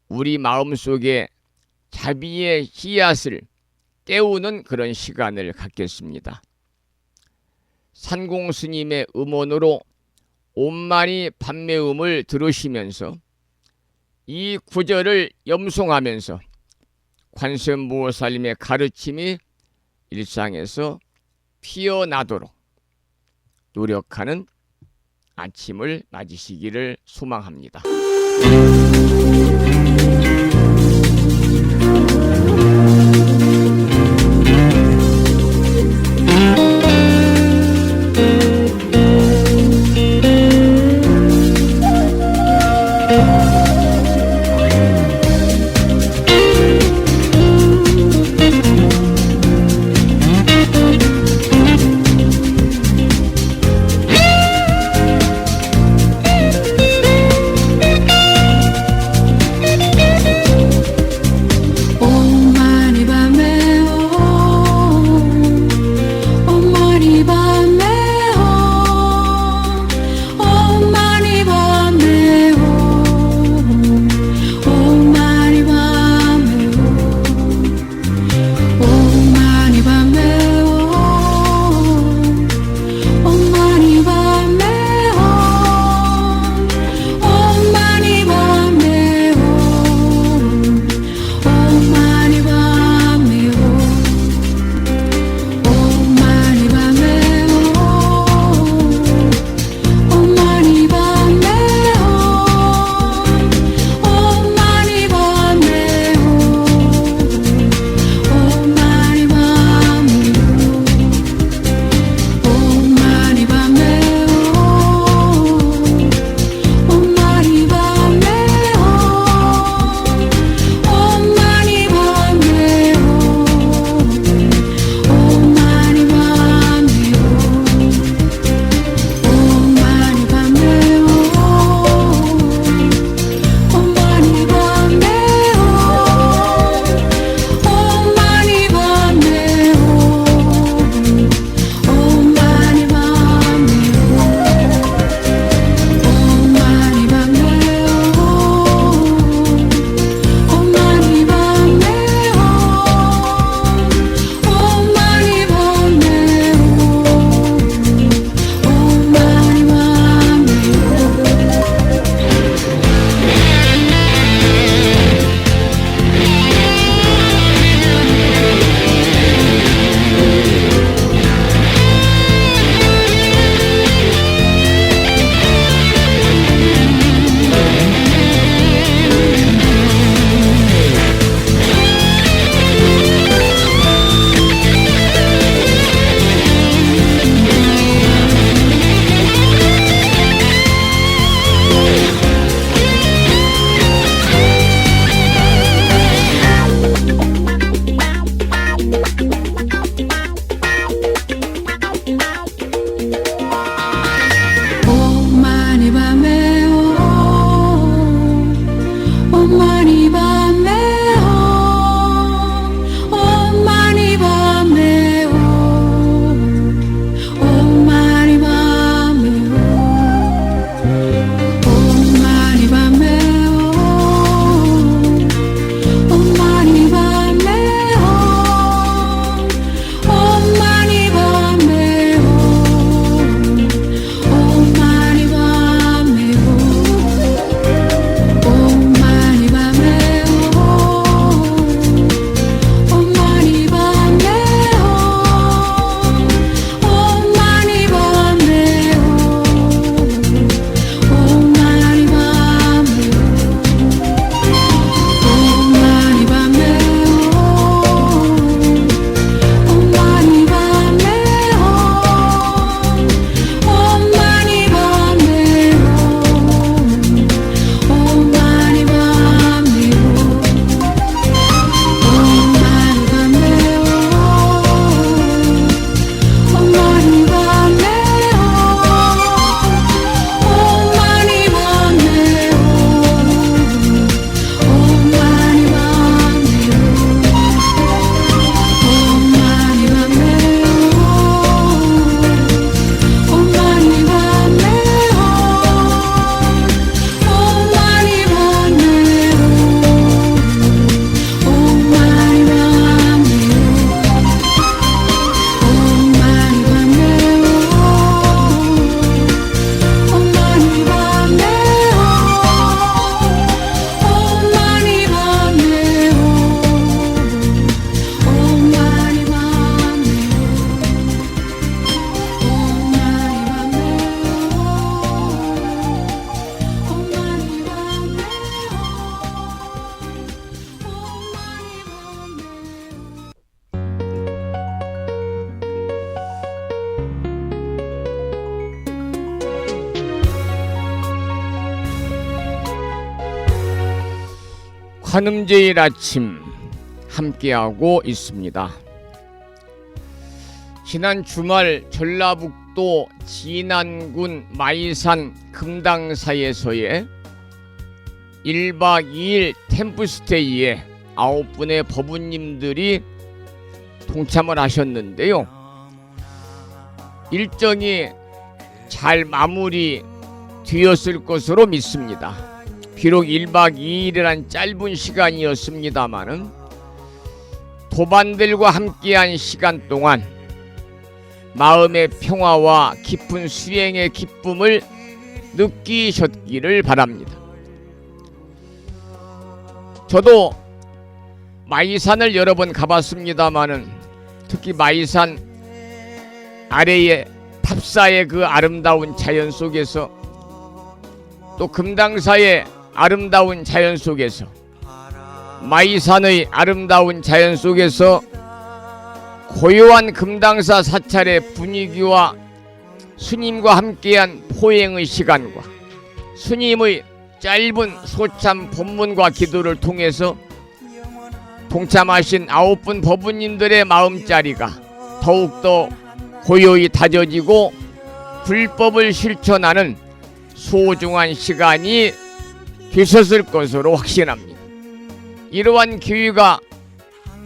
우리 마음속에 자비의 씨앗을 깨우는 그런 시간을 갖겠습니다. 산공스님의 음원으로 온만이 판매움을 들으시면서 이 구절을 염송하면서 관세음보살님의 가르침이 일상에서 피어나도록 노력하는 아침을 맞으시기를 소망합니다. 관음제일 아침 함께하고 있습니다. 지난 주말 전라북도 진안군 마이산 금당사에서의 1박 2일 템플스테이에 9분의 법우님들이 동참을 하셨는데요. 일정이 잘 마무리 되었을 것으로 믿습니다. 비록 1박 2일이란 짧은 시간이었습니다마는 도반들과 함께한 시간 동안 마음의 평화와 깊은 수행의 기쁨을 느끼셨기를 바랍니다. 저도 마이산을 여러 번 가봤습니다마는 특히 마이산 아래의 탑사의 그 아름다운 자연 속에서 또 금당사의 아름다운 자연 속에서 마이산의 아름다운 자연 속에서 고요한 금당사 사찰의 분위기와 스님과 함께한 포행의 시간과 스님의 짧은 소참 법문과 기도를 통해서 동참하신 9분 법우님들의 마음자리가 더욱더 고요히 다져지고 불법을 실천하는 소중한 시간이 되셨을 것으로 확신합니다. 이러한 기회가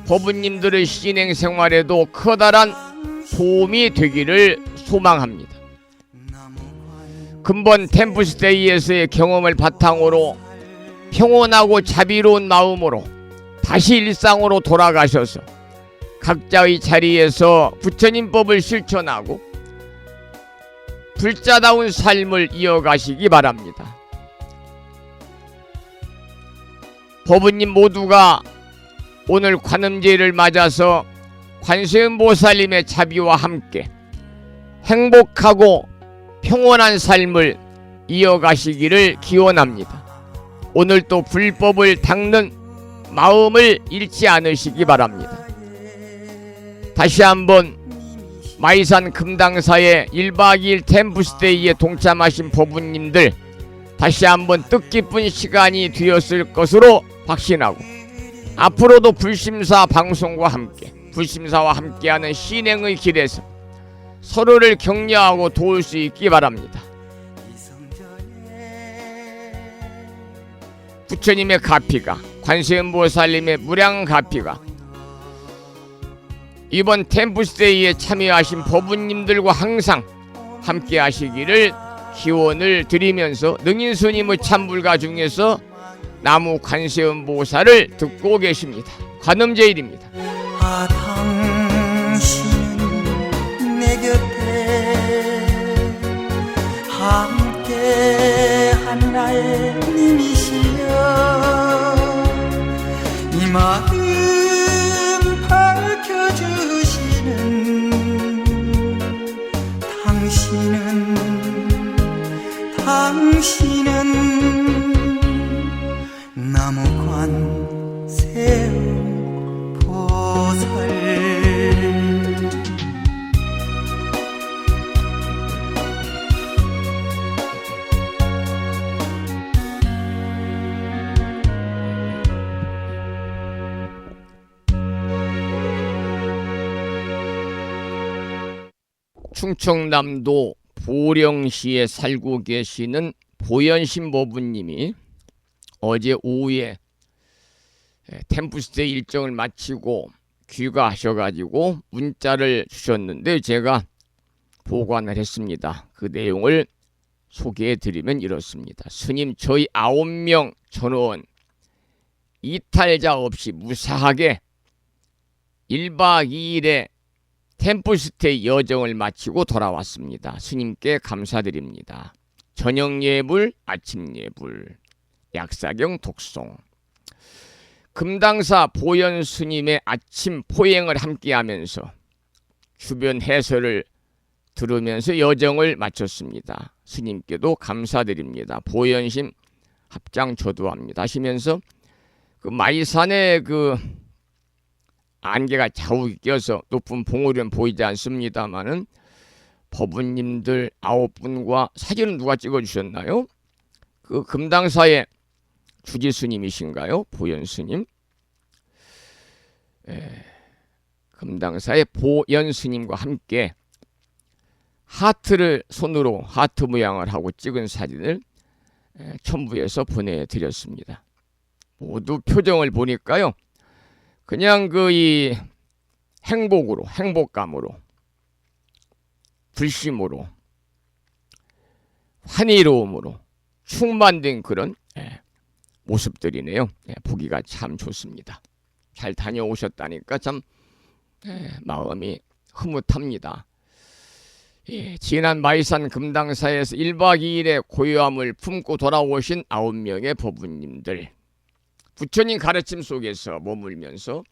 법우님들의 신행 생활에도 커다란 도움이 되기를 소망합니다. 근본 템플스테이에서의 경험을 바탕으로 평온하고 자비로운 마음으로 다시 일상으로 돌아가셔서 각자의 자리에서 부처님법을 실천하고 불자다운 삶을 이어가시기 바랍니다. 법우님 모두가 오늘 관음제를 맞아서 관세음보살님의 자비와 함께 행복하고 평온한 삶을 이어가시기를 기원합니다. 오늘도 불법을 닦는 마음을 잃지 않으시기 바랍니다. 다시 한번 마이산 금당사의 1박 2일 템플스테이에 동참하신 법우님들 다시 한번 뜻깊은 시간이 되었을 것으로 확신하고 앞으로도 불심사 방송과 함께 불심사와 함께하는 신행의 길에서 서로를 격려하고 도울 수 있기 바랍니다. 부처님의 가피가 관세음보살님의 무량 가피가 이번 템플스테이에 참여하신 법우님들과 항상 함께 하시기를 기원을 드리면서 능인스님의 참불가 중에서 나무 관세음보살을 듣고 계십니다. 관음제일입니다. 당신은 내 곁에 함께한 나의 님이시여 이 마음 밝혀주시는 당신은 나무관 세음보살 충청남도 보령시에 살고 계시는 보현신 법우님이 어제 오후에 템플스테이 일정을 마치고 귀가하셔가지고 문자를 주셨는데 제가 보관을 했습니다. 그 내용을 소개해드리면 이렇습니다. 스님, 저희 9명 전원 이탈자 없이 무사하게 1박 2일의 템플스테이 여정을 마치고 돌아왔습니다. 스님께 감사드립니다. 저녁 예불, 아침 예불, 약사경 독송, 금당사 보현 스님의 아침 포행을 함께하면서 주변 해설을 들으면서 여정을 마쳤습니다. 스님께도 감사드립니다. 보현심 합장 조도합니다 하시면서 그 마이산의 그 안개가 자욱이 껴서 높은 봉우리는 보이지 않습니다만은 법우님들 9분과 사진은 누가 찍어주셨나요? 그 금당사의 주지스님이신가요? 보현스님? 금당사의 보현스님과 함께 하트를 손으로 하트 모양을 하고 찍은 사진을 첨부해서 보내드렸습니다. 모두 표정을 보니까요, 그냥 이 행복으로, 행복감으로, 불심으로, 환희로움으로 충만된 그런 모습들이네요. 보기가 참 좋습니다. 잘 다녀오셨다니까 참 마음이 흐뭇합니다. 지난 마이산 금당사에서 1박 2일의 고요함을 품고 돌아오신 9명의 법부님들, 부처님 가르침 속에서 머물면서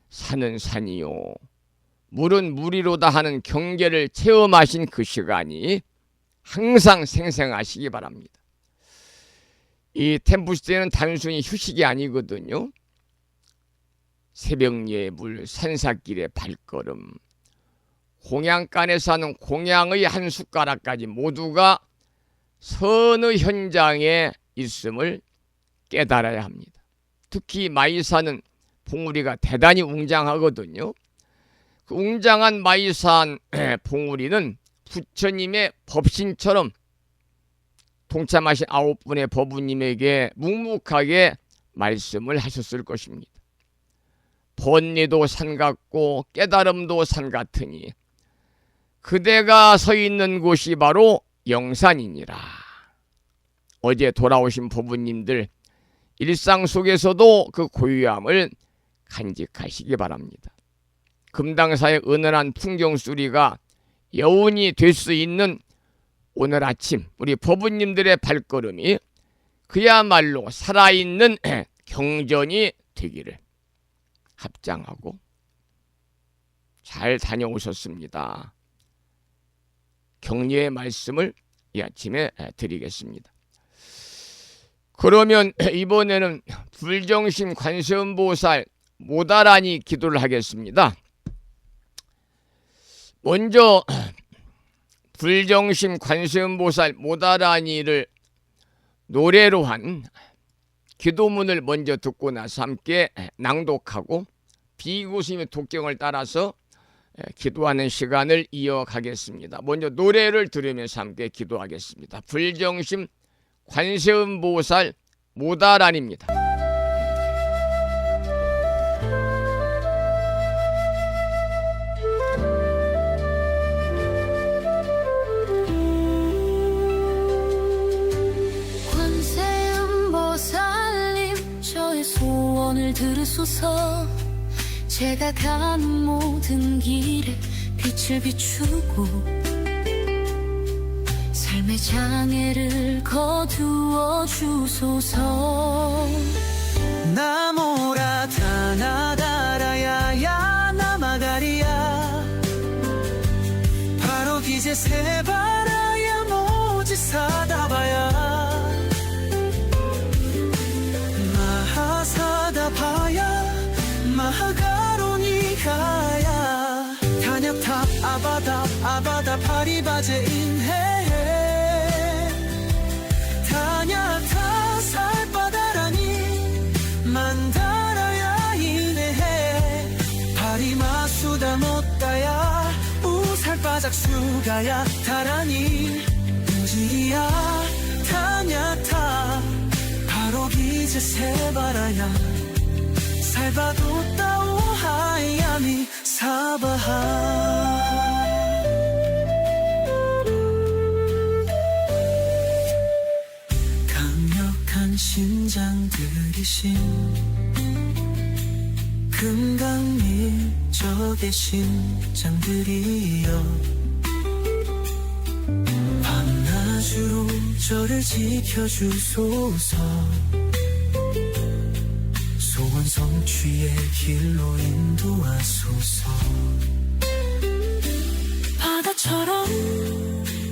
산은 산이요 물은 물이로다 하는 경계를 체험하신 그 시간이 항상 생생하시기 바랍니다. 이 템푸스테는 단순히 휴식이 아니거든요. 새벽 예물, 산사길의 발걸음, 공양간에서 하는 공양의 한 숟가락까지 모두가 선의 현장에 있음을 깨달아야 합니다. 특히 마이산은 봉우리가 대단히 웅장하거든요. 그 웅장한 마이산 봉우리는 부처님의 법신처럼 동참하신 9분의 법부님에게 묵묵하게 말씀을 하셨을 것입니다. 번뇌도 산 같고 깨달음도 산 같으니 그대가 서 있는 곳이 바로 영산이니라. 어제 돌아오신 법부님들 일상 속에서도 그 고유함을 간직하시기 바랍니다. 금당사의 은은한 풍경 소리가 여운이 될 수 있는 오늘 아침 우리 법부님들의 발걸음이 그야말로 살아있는 경전이 되기를 합장하고 잘 다녀오셨습니다. 격려의 말씀을 이 아침에 드리겠습니다. 그러면 이번에는 불정심 관세음보살 모다라니 기도를 하겠습니다. 먼저 불정심 관세음보살 모다라니를 노래로 한 기도문을 먼저 듣고 나서 함께 낭독하고 비구스님의 독경을 따라서 기도하는 시간을 이어가겠습니다. 먼저 노래를 들으면서 함께 기도하겠습니다. 불정심 관세음보살 모다라니입니다. 관세음보살님 저의 소원을 들으소서. 제가 가는 모든 길에 빛을 비추고 삶의 장애를 거두어 주소서. 나모라 타나다라야야 나마가리야 바로 기제 세바라야 모지사다바야 마하사다바야 마하가로니가야 단약탑 아바다 파리바제 인해 단약탑 살바다라니 만다라야 이네해 파리마수다 못다야 우살바작 수가야 다라니 우지야 단약탑 바로 기제 세바라야 살바도 따오 하야미 사바하. 강력한 심장들이신 금강민족의 심장들이여 밤낮으로 저를 지켜주소서. 소원 성취의 길로 인도하소서. 바다처럼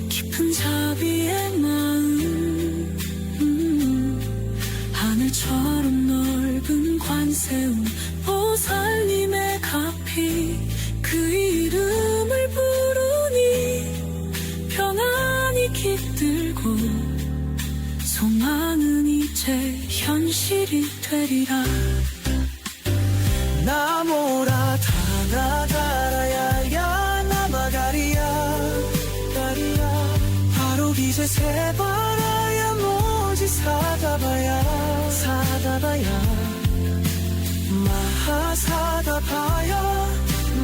깊은 자비의 마음, 하늘처럼 넓은 관세음 보살님의 가피 그 이름을 부르니 평안이 깃들고 소망은 이제 현실. 진실이 되리라. 나모라 다나다라야야 나마가리야 가리야 바로 기세 세바라야 모지 사다바야 사다바야 마하사다바야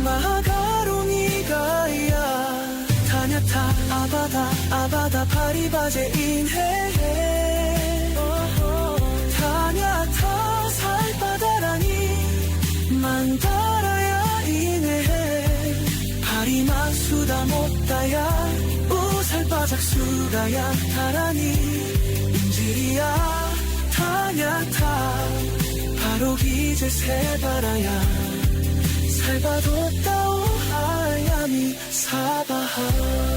마하가로니가야 타냐타 아바다 아바다 파리바제 인해 타냐타 살바다라니 만다라야 이네 파리마수다 못다야 우살바작수가야 타라니 인지리야 타냐타 바로 기제 세바라야 살바도따오 하야미 사바하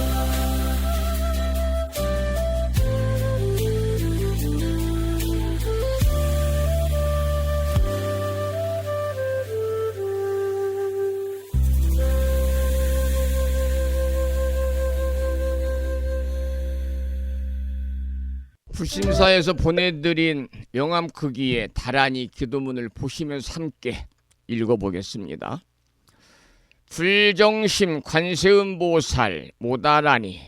부심사에서 보내드린 영암 크기의 다란이 기도문을 보시면서 함께 읽어보겠습니다. 불정심 관세음보살 모다라니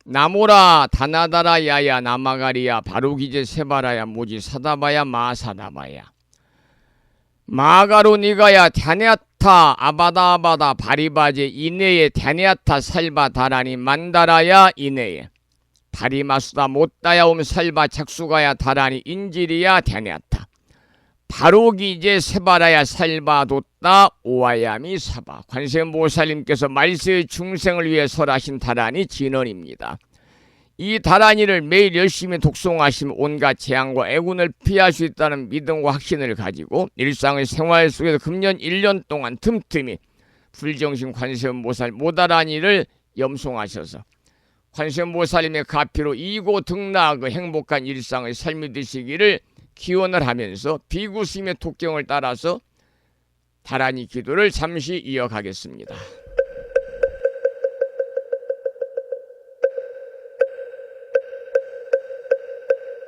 나모라 다나다라 야야 나마가리야 바로기제 세바라야 모지 사다바야 마사다바야 마가로니가야 갸냐타 아바다 아바다 바리바제 이내에 갸냐타 살바 다라니 만다라야 이내에 바리마수다 못다야 옴살바 작수가야 다라니 인지리야 갸냐타 바로기제 세바라야 살바 돛다 오아야미 사바. 관세음보살님께서 말세의 중생을 위해 설하신 다란이 진언입니다. 이 다란이를 매일 열심히 독송하시면 온갖 재앙과 애군을 피할 수 있다는 믿음과 확신을 가지고 일상의 생활 속에서 금년 1년 동안 틈틈이 불정신 관세음보살 모다란이를 염송하셔서 관세음보살님의 가피로 이고 등락의 행복한 일상의 삶이 되시기를 기원을 하면서 비구스님의 독경을 따라서 다란이 기도를 잠시 이어가겠습니다.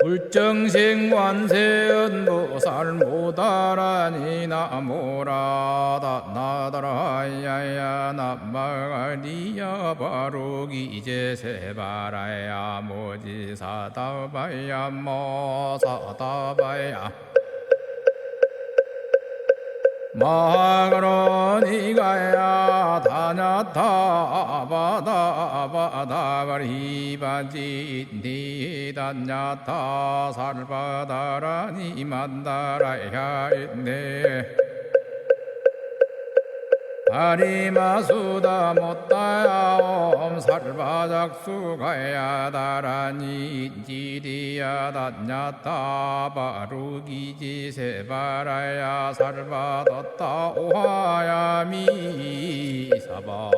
불정생 관세음보살 모다라니 나모라다 나다라야야 나마가리야 바로기제 세바라야 모지사다바야 모사다바야 마가로니가야 다냐타 아바다 아바다 바리바지 니다냐타 살바다라니 만다라야 있네 바리마수다 못다야 옴살바작수가야 다라니 지리야 다냐타 바루기지 세바라야 살바뒀다 오하야미 사바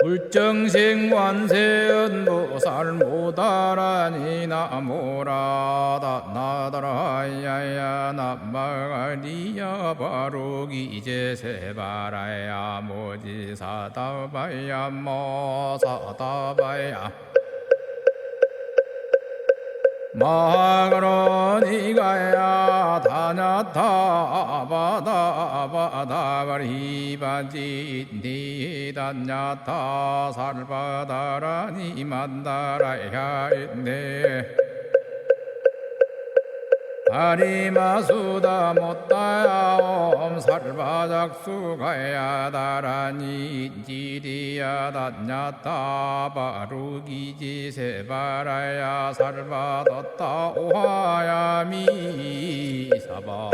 불정생 관세음보살 모다라니 나모라다 나다라야야 나마가리야 바로기제 세바라야 모지사다바야 모사다바야 마가로니가야 다냐타 아바다 아바다 바리바지 니다냐타 살바다라니 만다라야 있네 바리마수다 못다야 옴살바작수가야 다라니 지리야 다냐타 바루기지 세바라야 살바뒀다 오하야미 사바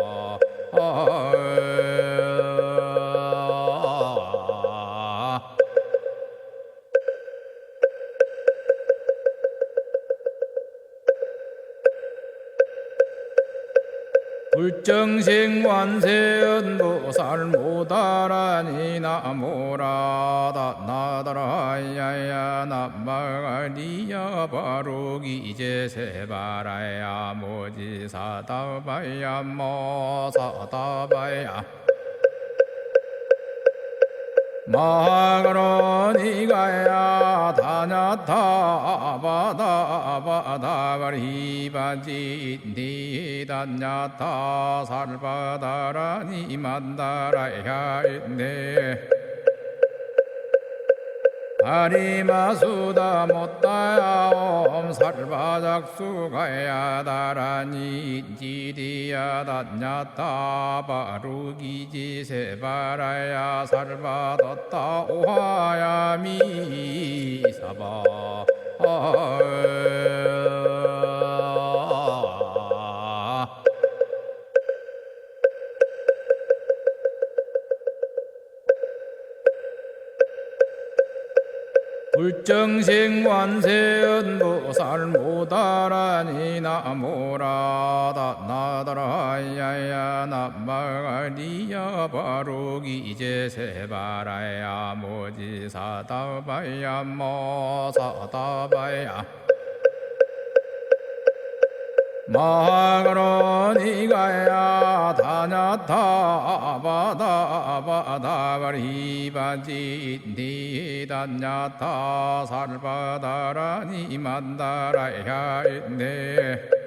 불정생관세음보살 모다라니 나모라다 나다라야야 나마가리야 바로기제세바라야 모지사다바야 모사다바야 마가로니가야 다냐타 바다바다바리바지 니다냐타 살바다라니 만다라야 있네 아리마수다 못다야 옴 살바작수가야 다라니 지리야 다냐타 바루기지세바라야 살바뒀다 오하야미 사바 불정생관세음보살 모다라니 나모라다 나다라야야 나마가리야 바로기제세바라야 모지사다바야 모사다바야 마가로니가야 다냐타 바다바다바리바지 니다냐타 살바다라니 만다라야 있네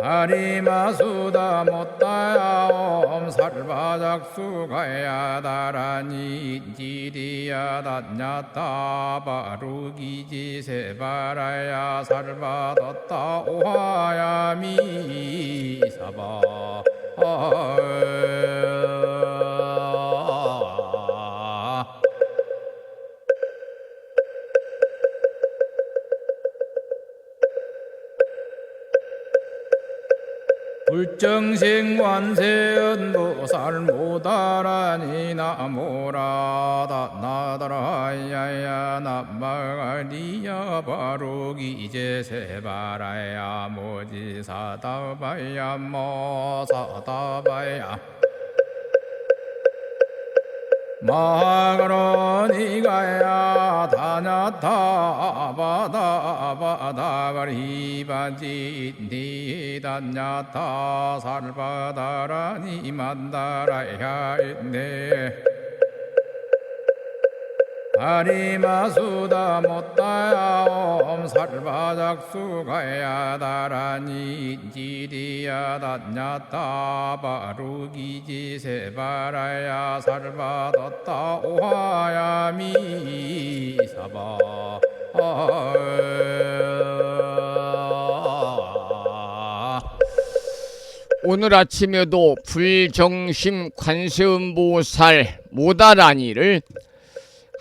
아리마수다 못다야 옴 살바작수가야 다라니 지리야 다냐타 바루기지세바라야 살바뒀다 오하야미 사바 불정생관세음보살 모다라니 나모라다 나다라야야 나마가리야 바로기제세바라야 모지사다바야 모사다바야 마가로니가야 다냐타 바다바다바리바지 니다냐타 살바다라니 만다라야 있네 아리마수다 못다야 옴 살바작수가야 다라니 지리야 다냐타 바루기지세바라야 살바뒀다 오하야미 사바 오늘 아침에도 불정심 관세음보살 모다라니를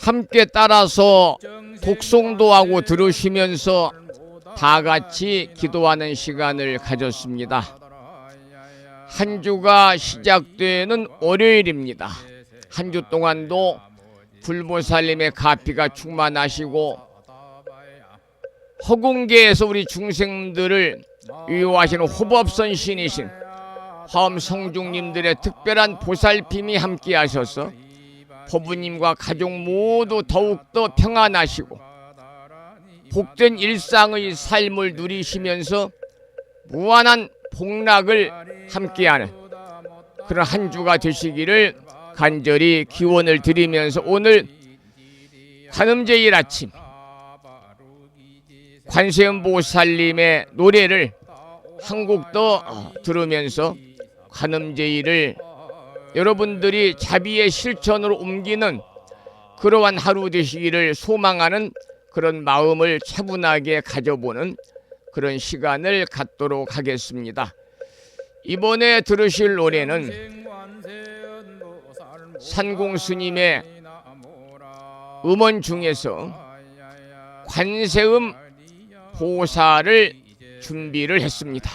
함께 따라서 독송도 하고 들으시면서 다 같이 기도하는 시간을 가졌습니다. 한 주가 시작되는 월요일입니다. 한 주 동안도 불보살님의 가피가 충만하시고 허공계에서 우리 중생들을 위호하시는 호법선 신이신 화엄성중님들의 특별한 보살핌이 함께 하셔서 법부님과 가족 모두 더욱더 평안하시고 복된 일상의 삶을 누리시면서 무한한 복락을 함께하는 그런 한 주가 되시기를 간절히 기원을 드리면서 오늘 관음제일 아침 관세음보살님의 노래를 한 곡 더 들으면서 관음제일을 여러분들이 자비의 실천으로 옮기는 그러한 하루 되시기를 소망하는 그런 마음을 차분하게 가져보는 그런 시간을 갖도록 하겠습니다. 이번에 들으실 노래는 산공스님의 음원 중에서 관세음 보살을 준비를 했습니다.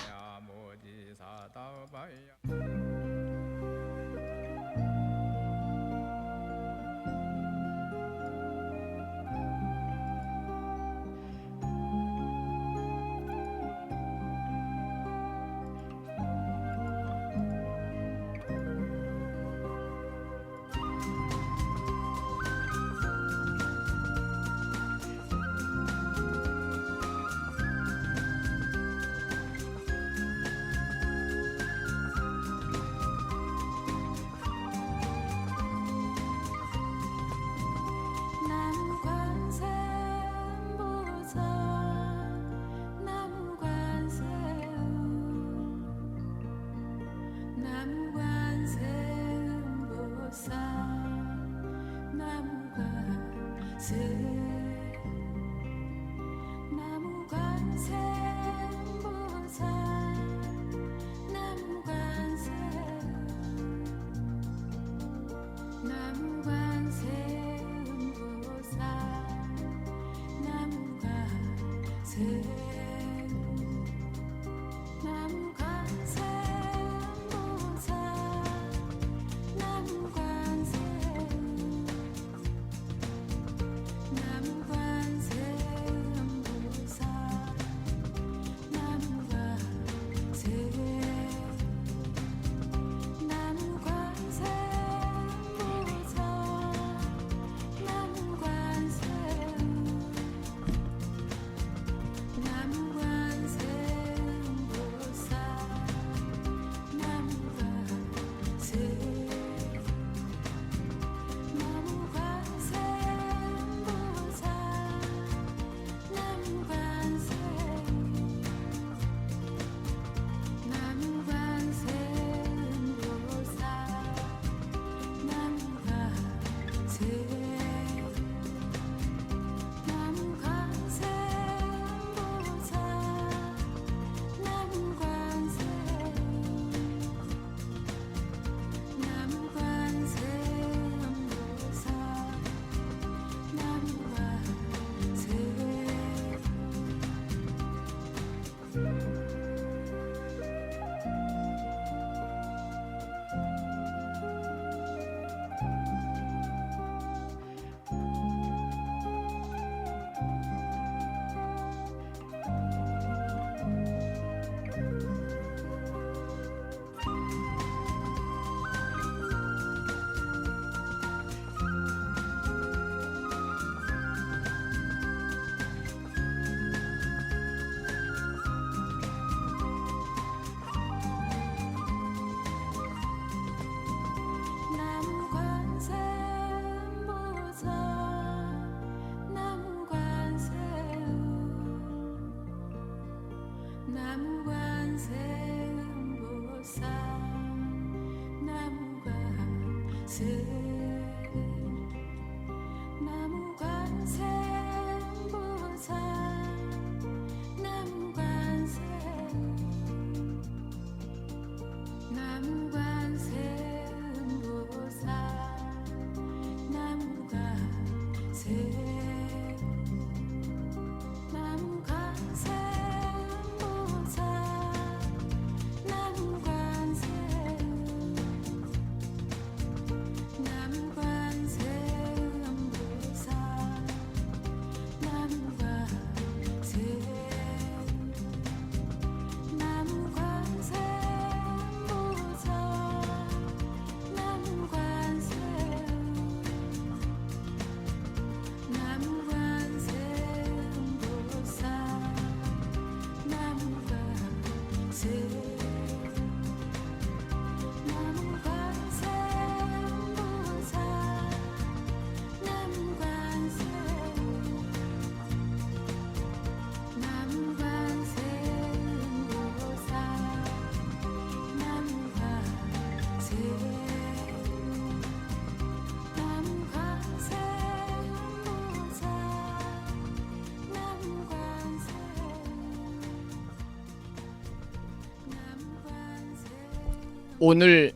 오늘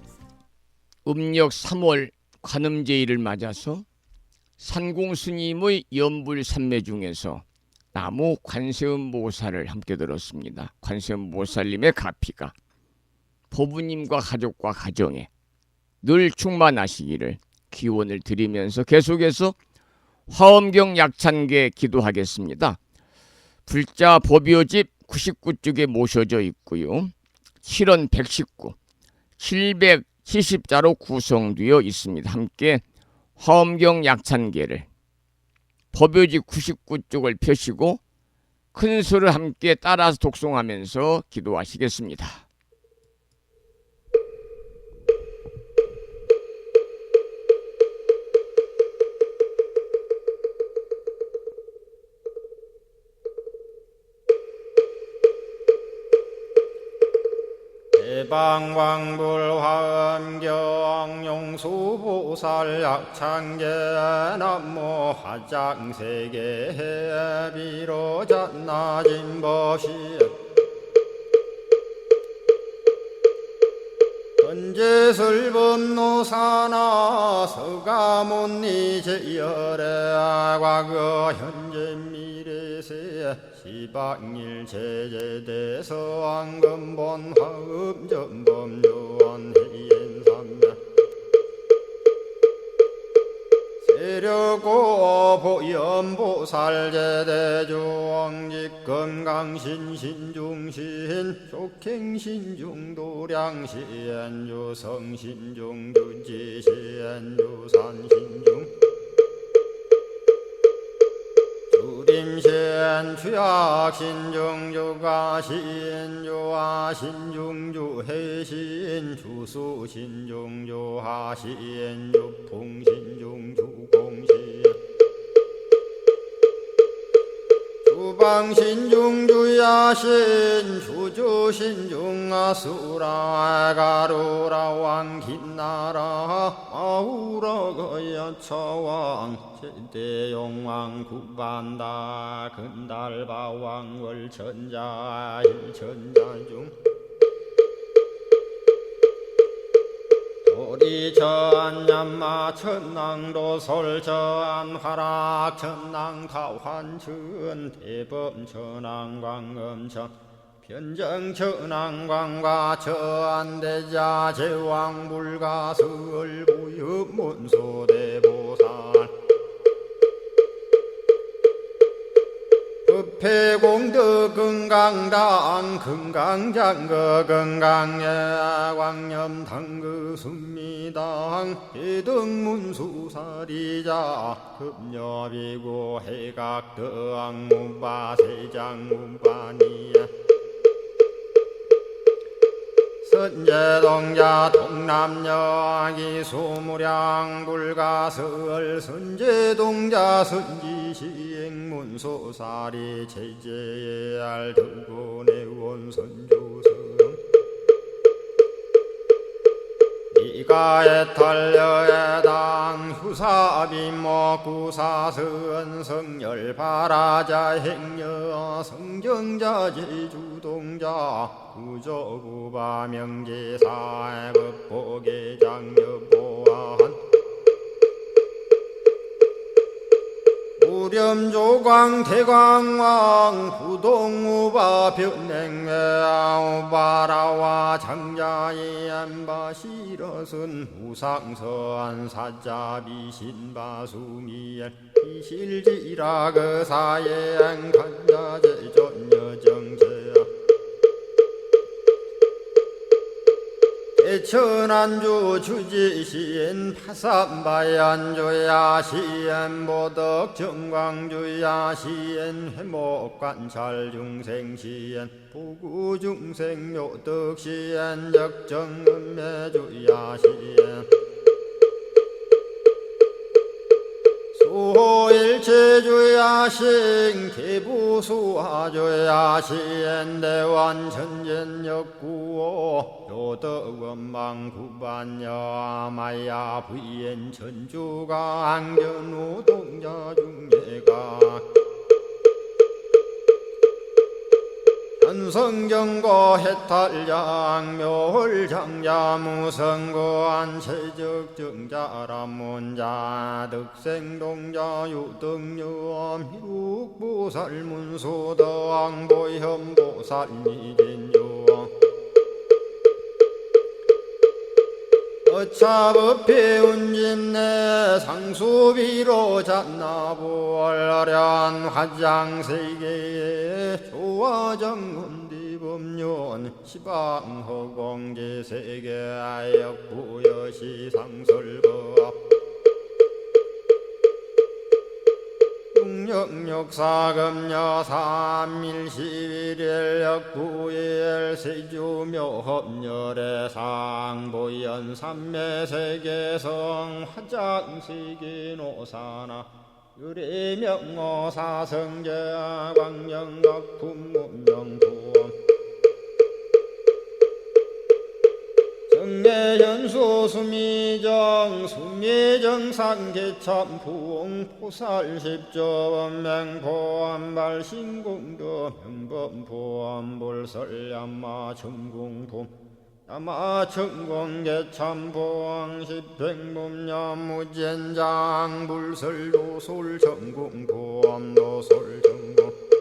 음력 3월 관음제일을 맞아서 산공스님의 연불산매 중에서 나무 관세음보살을 함께 들었습니다. 관세음보살님의 가피가 법부님과 가족과 가정에 늘 충만하시기를 기원을 드리면서 계속해서 화엄경 약찬계 기도하겠습니다. 불자 법요집 99쪽에 모셔져 있고요. 7원 119, 770자로 구성되어 있습니다. 함께 화엄경 약찬계를 법요집 99쪽을 펴시고 큰 소를 함께 따라서 독송하면서 기도하시겠습니다. 대방왕불화엄경 용수보살 약창계 남모 화장세계 비로잣나진법시 현재설법노사나 서가몬니 제열의 과거 현재 미래세 시방일 제제대서 왕금본 화음전범요원 해연삼면 세력고 보연보살제대주왕직 건강신신중신 족행신중도량시엔주성신중주지시엔주산신중 주림신 주약신 중주가신 주하신 중주해신 주수신 중주하신 주풍신 중주공신 주방신 중주야신 주주신 중아수라 가루라 왕긴나라 마우라 거야차왕 제대용왕 구반다 근달바왕 월천자 일천자중 도리천냠마 천낭도솔천 화락 천낭타환천 대범천왕광음천 변정천왕광과 천대자 제왕불가설부유문소대보살 법회공덕 건강당 건강장거 건강예 광염당그 순미당 해등문수사리자 급녀비고 해각덕 문바세장 문바니야 선제동자 동남여기 수무량 불가설 선제동자 선지시행문소사리 제제알 등군의 선주성 이가에 탈려에당 후사비목구사선 성열바라자 행여 성정자 제주동자 구조구바 명제사 법보계장여보한 우렴조광 대광왕 부동우바 변냉매우바라와 장자의 안바시러선 우상서안 사자비신바수미엘 이실지라 그사의 안간자제존여정제야 대천안주 주지시엔 파산바얀주야 시엔 보덕정광주야 시엔 회목관찰중생시엔 부구중생묘덕시엔 적정음매주야 시엔 수호일체주야신 개부수하주야신 대완천전역구호 요덕원망구반여마야 부인 천주가 안견우 동자중예가 현성경고 해탈장 묘홀장자 무성고한 체적정자람문자 득생동자 유등유엄 희룩보살문소덕보현보살미진유엄 어차법회 운집내 상수비로 잣나부얼련 화장세계에 조화정훈디법륜 시방허공제세계아역부여시상설법 육력사금여 삼일시일역부일 세주묘법열의 상보연 삼매세계성 화장세계노사나 유래명어사성제 광영각품문명부엄 영내현수 수미정 수미정상 개참 부엉 포살십조원 맹포암발 신공도 명범 포암불설 야마 천공품 야마 천공개참 포항 십행범야 무젠장 불설 노솔 전공 포암 노솔 전공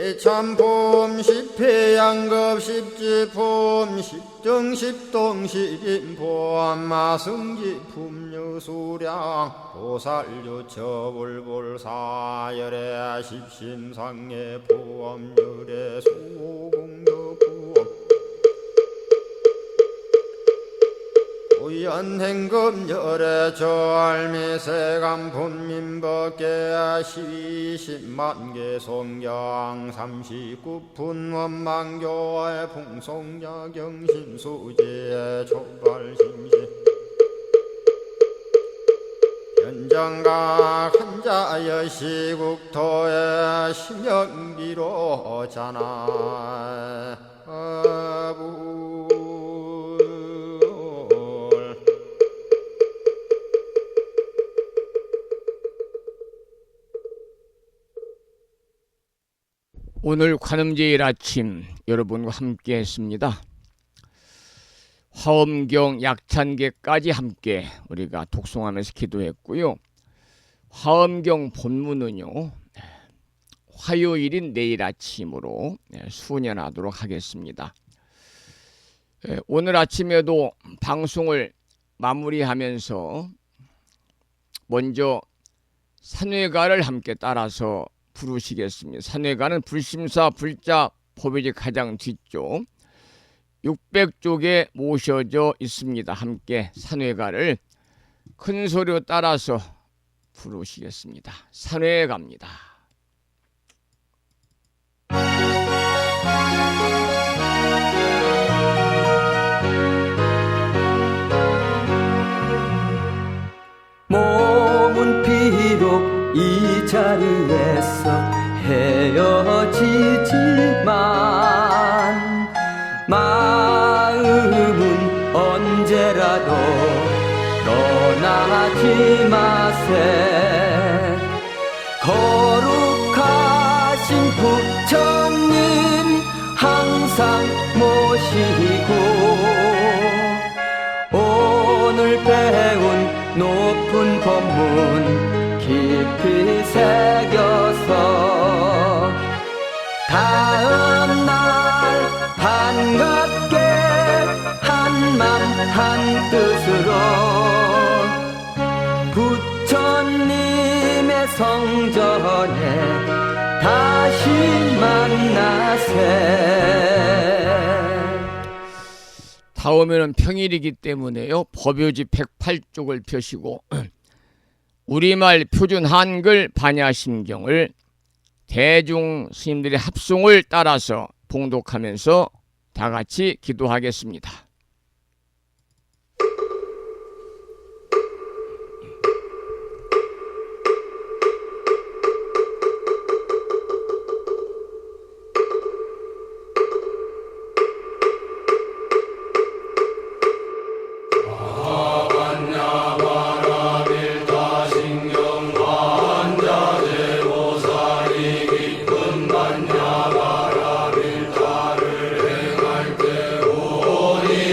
개참폼 십회양급 십지폼 십정 십동 십인폼 마승지품 여수량 보살유처불불 사열의 십심상의 포함열의 수공덕부엄 오연행금열의 저알미세감 본민법계 시십만개 송경 39분 원망교의 풍송야경 신수지의 촉발심시 현정각 한자여 시국토의 심영기로 자나 오늘 관음제일 아침 여러분과 함께 했습니다. 화엄경 약찬계까지 함께 우리가 독송하면서 기도했고요. 화엄경 본문은요, 화요일인 내일 아침으로 수년하도록 하겠습니다. 오늘 아침에도 방송을 마무리하면서 먼저 산회가를 함께 따라서 부르시겠습니다. 산회가는 불심사 불자 법요지 가장 뒤쪽 600쪽에 모셔져 있습니다. 함께 산회가를 큰 소리로 따라서 부르시겠습니다. 산회가입니다. 몸은 비록 이 자리에서 헤어지지만 마음은 언제라도 떠나지 마세. 거룩하신 부처님 항상 모시고 오늘 배운 높은 법문 깊이 새겨서 다음날 반갑게 한맘 한뜻으로 부처님의 성전에 다시 만나세. 다음에는 평일이기 때문에요. 법요지 108쪽을 펴시고 우리말 표준 한글 반야심경을 대중 스님들의 합송을 따라서 봉독하면서 다 같이 기도하겠습니다. 오니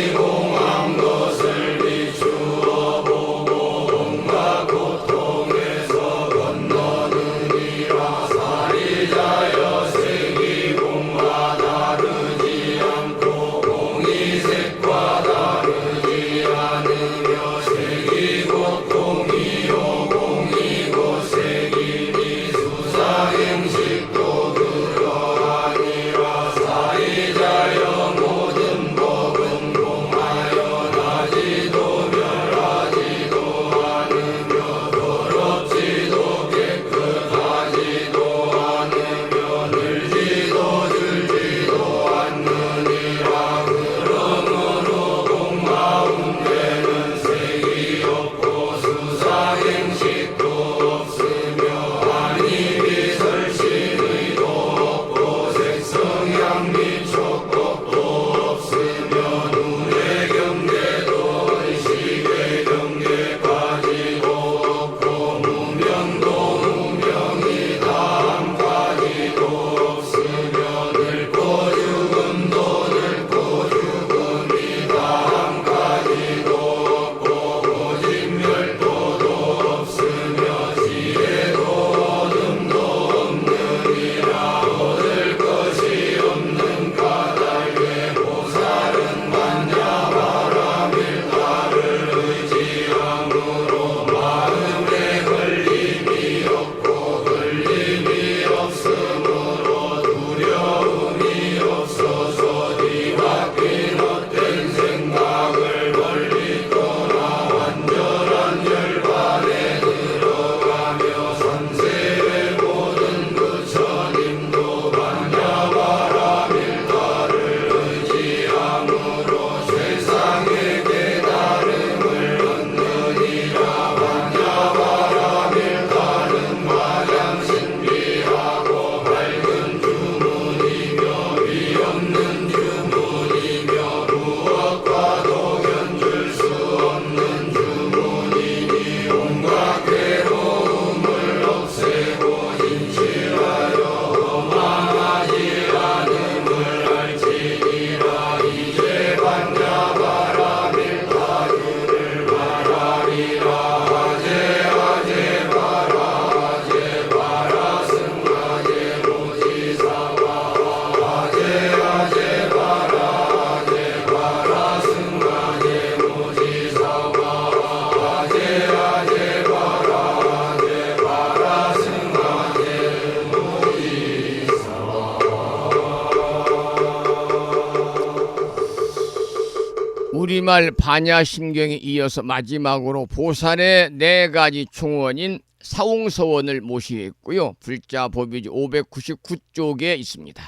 우리말 반야심경에 이어서 마지막으로 보살의 4가지 충원인 사웅서원을 모시겠고요. 불자 법유지 599쪽에 있습니다.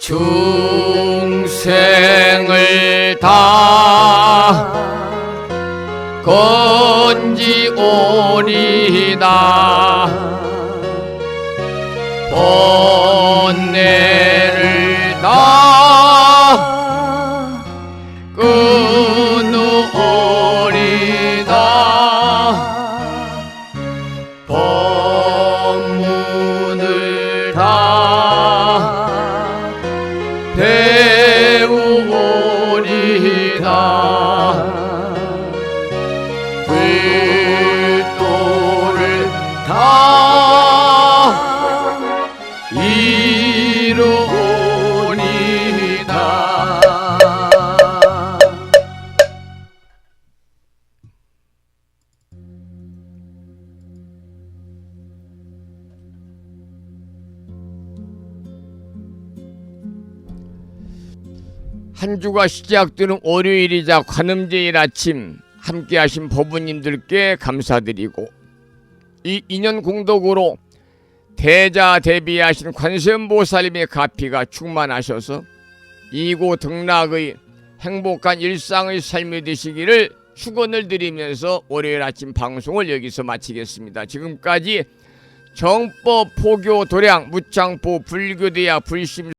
중생을 다 건지오리다 번뇌를 다 끊으오리다 법문을 다 배우오리다 불도를 다 이루오리다. 한 주가 시작되는 월요일이자 관음제일 아침 함께 하신 법부님들께 감사드리고, 이 인연 공덕으로 대자 대비하신 관세음보살님의 가피가 충만하셔서 이고 등락의 행복한 일상의 삶이 되시기를 축원을 드리면서 월요일 아침 방송을 여기서 마치겠습니다. 지금까지 정법 포교 도량 무창포 불교대학 불심